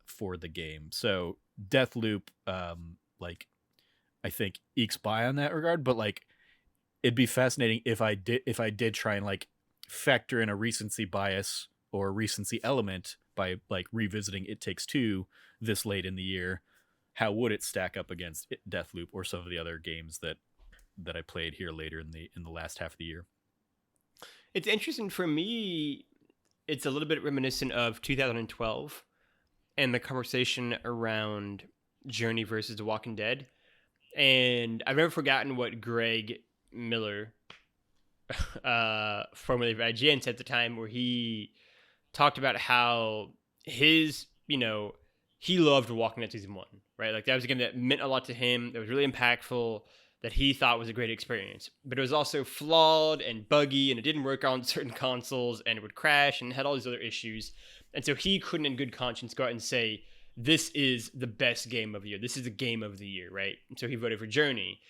for the game. So Deathloop, like I think ekes by on that regard, but like it'd be fascinating if I did try and like factor in a recency bias or a recency element by like revisiting It Takes Two this late in the year. How would it stack up against Deathloop or some of the other games that I played here later in the last half of the year? It's interesting for me. It's a little bit reminiscent of 2012 and the conversation around Journey versus The Walking Dead. And I've never forgotten what Greg Miller, formerly of IGN, said at the time, where he talked about how his, you know, he loved Walking Dead Season 1, right? Like that was a game that meant a lot to him, that was really impactful, that he thought was a great experience. But it was also flawed and buggy, and it didn't work on certain consoles, and it would crash, and had all these other issues. And so he couldn't in good conscience go out and say, this is the best game of the year. This is the game of the year, right? And so he voted for Journey.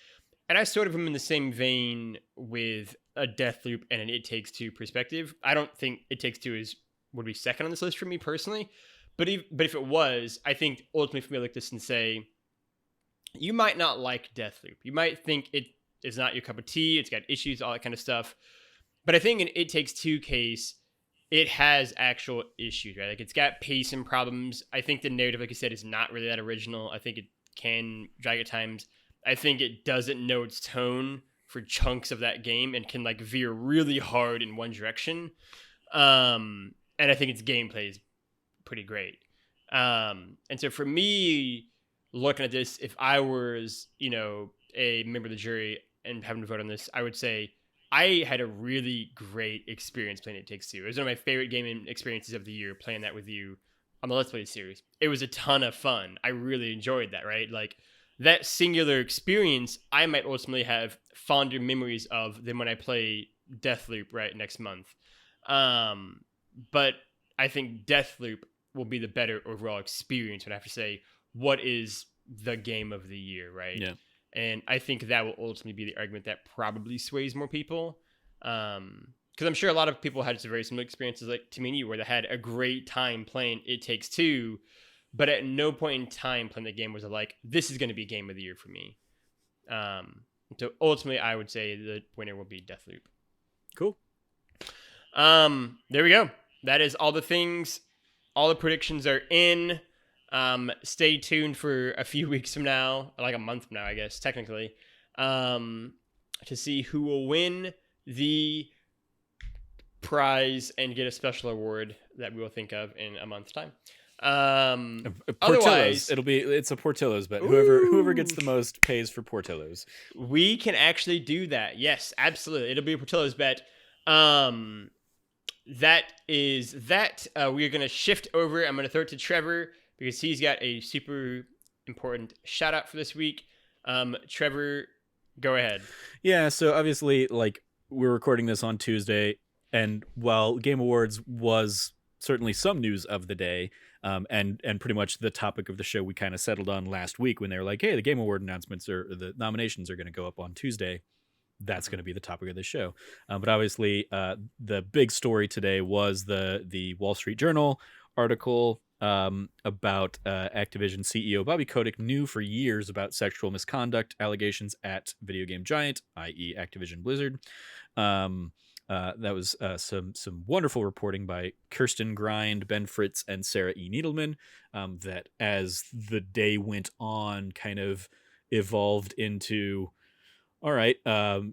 And I sort of am in the same vein with a Deathloop and an It Takes Two perspective. I don't think It Takes Two would be second on this list for me personally. But if it was, I think ultimately for me, I look at this and say, you might not like Deathloop. You might think it is not your cup of tea. It's got issues, all that kind of stuff. But I think in It Takes Two case, it has actual issues, right? Like it's got pacing problems. I think the narrative, like I said, is not really that original. I think it can drag at times. I think it doesn't know its tone for chunks of that game and can like veer really hard in one direction. And I think its gameplay is pretty great. And so for me, looking at this, if I was, you know, a member of the jury and having to vote on this, I would say I had a really great experience playing It Takes Two. It was one of my favorite gaming experiences of the year, playing that with you on the Let's Play series. It was a ton of fun. I really enjoyed that, right? Like that singular experience, I might ultimately have fonder memories of than when I play Deathloop right next month. But I think Deathloop will be the better overall experience when I have to say, what is the game of the year, right? Yeah. And I think that will ultimately be the argument that probably sways more people. I'm sure a lot of people had some very similar experiences like to me and you, where they had a great time playing It Takes Two, but at no point in time playing the game was it like, this is going to be game of the year for me. So ultimately, I would say the winner will be Deathloop. Cool. There we go. That is all the things. All the predictions are in. Stay tuned for a few weeks from now, like a month from now, I guess, technically, to see who will win the prize and get a special award that we will think of in a month's time. Portillo's. It's a Portillo's bet. Whoever gets the most pays for Portillo's. We can actually do that. Yes, absolutely. It'll be a Portillo's bet. That is that. We're gonna shift over. I'm gonna throw it to Trevor because he's got a super important shout out for this week. Trevor, go ahead. Yeah. So obviously, like, we're recording this on Tuesday, and while Game Awards was certainly some news of the day, and pretty much the topic of the show we kind of settled on last week when they were like, hey, the Game Award announcements or the nominations are going to go up on Tuesday. That's going to be the topic of the show. But obviously, the big story today was the Wall Street Journal article about Activision CEO Bobby Kotick knew for years about sexual misconduct allegations at video game giant, i.e. Activision Blizzard. That was some wonderful reporting by Kirsten, Ben Fritz, and Sarah E. Needleman, that as the day went on kind of evolved into, all right,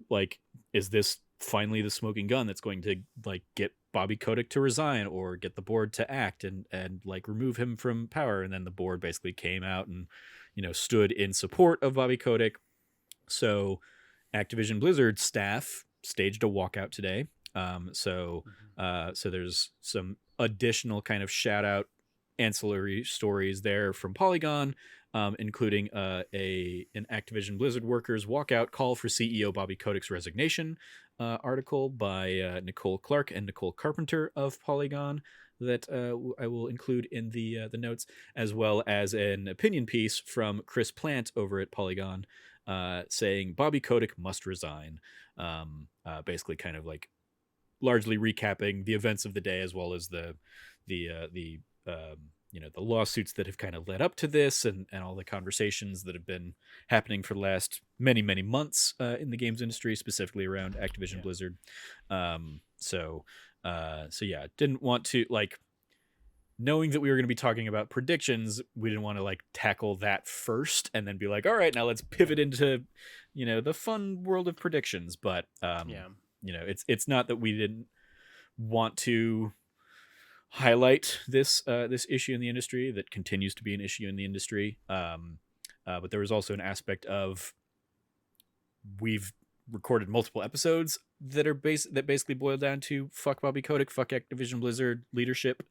like, is this finally the smoking gun that's going to like get Bobby Kotick to resign or get the board to act and like remove him from power? And then the board basically came out and, stood in support of Bobby Kotick. So Activision Blizzard staff staged a walkout today. So there's some additional kind of shout out ancillary stories there from Polygon, including an Activision Blizzard workers walkout call for CEO Bobby Kotick's resignation article by Nicole Clark and Nicole Carpenter of Polygon that I will include in the notes, as well as an opinion piece from Chris Plante over at Polygon saying Bobby Kotick must resign, basically kind of like largely recapping the events of the day, as well as the lawsuits that have kind of led up to this and all the conversations that have been happening for the last many months in the games industry, specifically around Activision Blizzard. So yeah, didn't want to, like, knowing that we were going to be talking about predictions, we didn't want to like tackle that first and then be like, all right, now let's pivot into, the fun world of predictions. But, it's not that we didn't want to highlight this issue in the industry that continues to be an issue in the industry. But there was also an aspect of, we've recorded multiple episodes that are basically boil down to fuck Bobby Kotick, fuck Activision Blizzard leadership,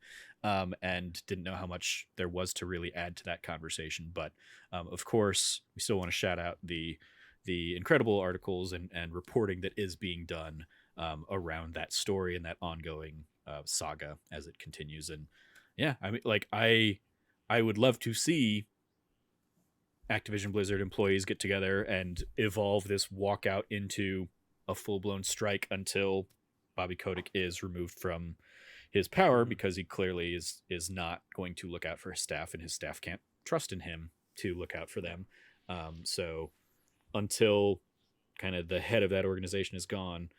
and didn't know how much there was to really add to that conversation. But of course, we still want to shout out the incredible articles and reporting that is being done around that story and that ongoing saga as it continues. And yeah, I mean, like, I would love to see Activision Blizzard employees get together and evolve this walkout into a full-blown strike until Bobby Kotick is removed from his power, because he clearly is not going to look out for his staff, and his staff can't trust in him to look out for them. So until kind of the head of that organization is gone,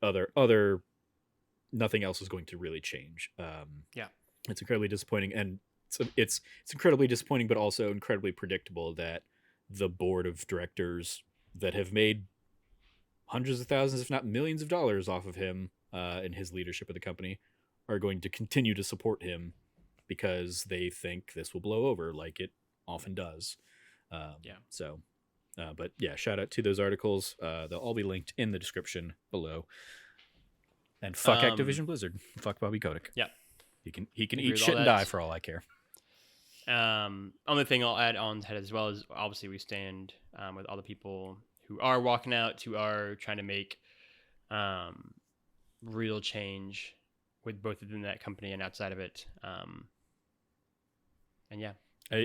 other nothing else is going to really change. It's incredibly disappointing, and it's incredibly disappointing, but also incredibly predictable that the board of directors that have made hundreds of thousands, if not millions of dollars off of him and his leadership of the company are going to continue to support him because they think this will blow over like it often does. But yeah, shout out to those articles. They'll all be linked in the description below. And fuck Activision Blizzard. Fuck Bobby Kotick. Yeah. He can eat shit and die for all I care. Only thing I'll add on to that as well is, obviously we stand with all the people who are walking out, who are trying to make real change with both within that company and outside of it. And yeah,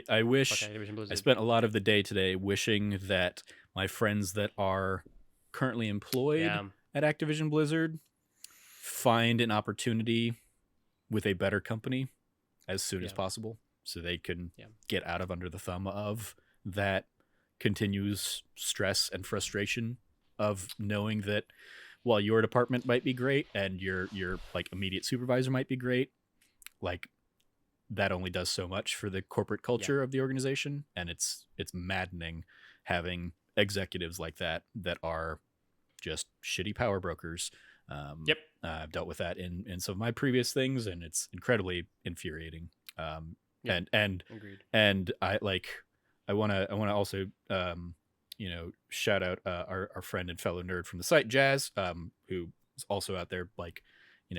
I wish I spent a lot of the day today wishing that my friends that are currently employed at Activision Blizzard find an opportunity with a better company as soon as possible, so they can get out of under the thumb of that continuous stress and frustration of knowing that while your department might be great and your like immediate supervisor might be great, like that only does so much for the corporate culture of the organization. And it's maddening having executives like that are just shitty power brokers. I've dealt with that in some of my previous things, and it's incredibly infuriating. And Agreed. And I want to also shout out our friend and fellow nerd from the site, Jazz, who is also out there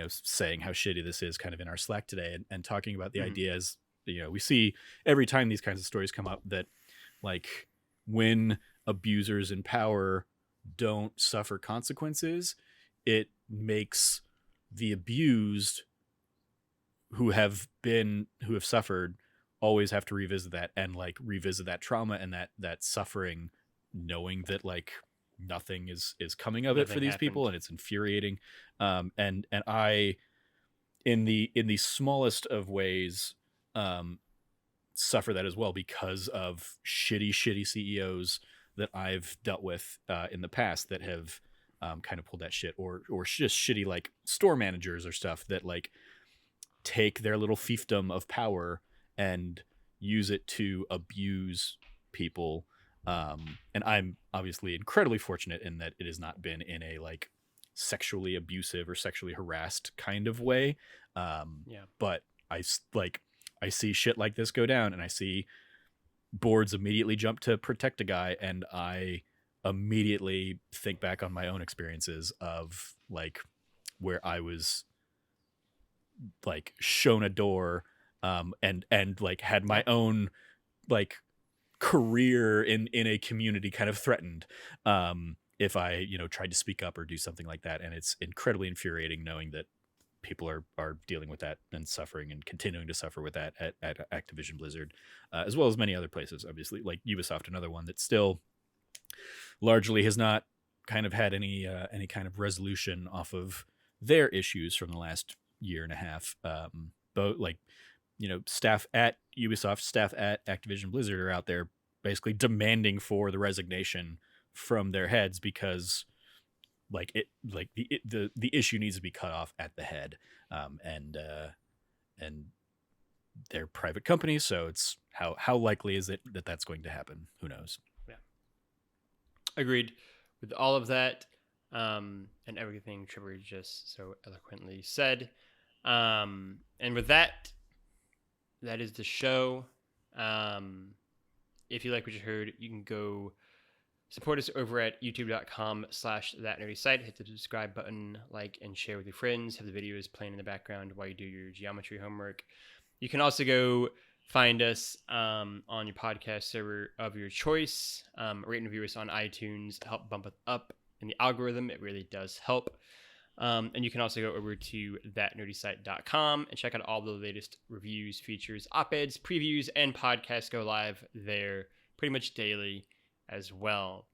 saying how shitty this is kind of in our Slack today, and talking about the idea as we see every time these kinds of stories come up that like when abusers in power don't suffer consequences, it makes the abused who have suffered always have to revisit that and like revisit that trauma and that suffering, knowing that like nothing is coming of it for these people, and it's infuriating. And I, in the smallest of ways, suffer that as well because of shitty CEOs that I've dealt with in the past that have kind of pulled that shit, or just shitty like store managers or stuff that like take their little fiefdom of power and use it to abuse people. And I'm obviously incredibly fortunate in that it has not been in a like sexually abusive or sexually harassed kind of way. But I see shit like this go down, and I see boards immediately jump to protect a guy, and I immediately think back on my own experiences of like where I was like shown a door, and like had my own like career in a community kind of threatened if I tried to speak up or do something like that. And it's incredibly infuriating knowing that people are dealing with that and suffering and continuing to suffer with that at Activision Blizzard, as well as many other places, obviously, like Ubisoft, another one that still largely has not kind of had any kind of resolution off of their issues from the last year and a half. But like staff at Ubisoft, staff at Activision Blizzard are out there basically demanding for the resignation from their heads because the issue needs to be cut off at the head. And they're private companies, so it's how likely is it that that's going to happen? Who knows? Yeah. Agreed with all of that, and everything Trevor just so eloquently said. And with that is the show. If you like what you heard, you can go support us over at youtube.com/thatnerdysite. Hit the subscribe button, like and share with your friends. Have the videos playing in the background while you do your geometry homework. You can also go find us on your podcast server of your choice. Rate and review us on iTunes. Help bump it up in the algorithm. It really does help. And you can also go over to thatnerdysite.com and check out all the latest reviews, features, op-eds, previews, and podcasts go live there pretty much daily as well.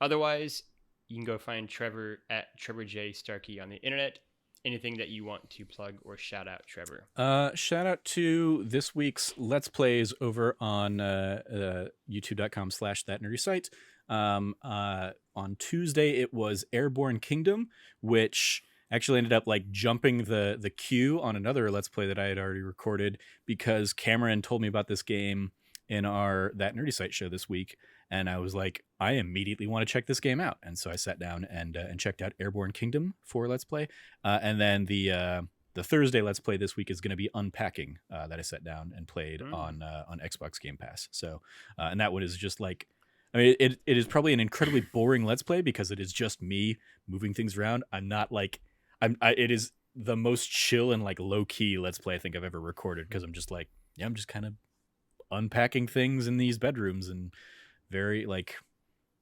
Otherwise, you can go find Trevor at Trevor J. Starkey on the internet. Anything that you want to plug or shout out, Trevor? Shout out to this week's Let's Plays over on youtube.com/thatnerdysite. On Tuesday it was Airborne Kingdom, which actually ended up like jumping the queue on another Let's Play that I had already recorded because Cameron told me about this game in our That Nerdy Site show this week, and I was like, I immediately want to check this game out, and so I sat down and checked out Airborne Kingdom for Let's Play, and then the Thursday Let's Play this week is going to be Unpacking, that I sat down and played on Xbox Game Pass. So and that one is just like, I mean, it is probably an incredibly boring Let's Play because it is just me moving things around. I'm not like, it is the most chill and like low key Let's Play I think I've ever recorded, because I'm just like, yeah, I'm just kind of unpacking things in these bedrooms, and very like,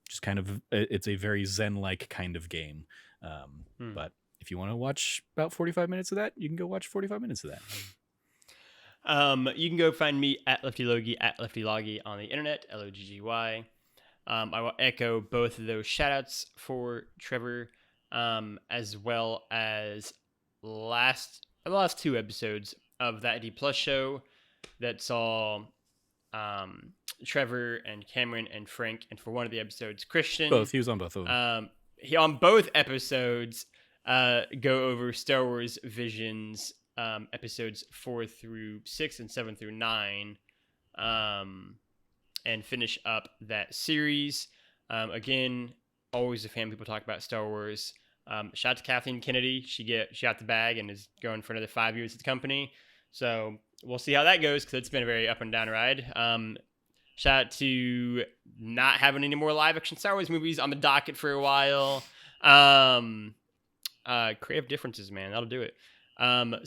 just kind of, it's a very Zen-like kind of game. But if you want to watch about 45 minutes of that, you can go watch 45 minutes of that. You can go find me at LeftyLogie at LeftyLogie on the internet, LOGGY. I will echo both of those shout outs for Trevor. as well as the last 2 episodes of That D Plus show that saw Trevor and Cameron and Frank, and for one of the episodes, Christian. Both. He was on both of them. He on both episodes go over Star Wars Visions episodes 4 through 6 and 7 through 9, and finish up that series. Again, always a fan. People talk about Star Wars. Shout out to Kathleen Kennedy. She got the bag and is going for another 5 years at the company. So we'll see how that goes, because it's been a very up and down ride. Shout out to not having any more live action Star Wars movies on the docket for a while. Creative differences, man. That'll do it.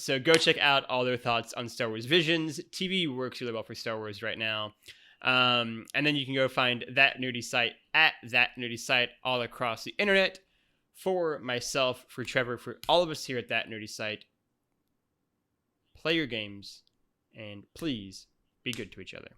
So go check out all their thoughts on Star Wars Visions. TV works really well for Star Wars right now. And then you can go find That Nerdy Site at That Nerdy Site all across the internet. For myself, for Trevor, for all of us here at That Nerdy Site, play your games and please be good to each other.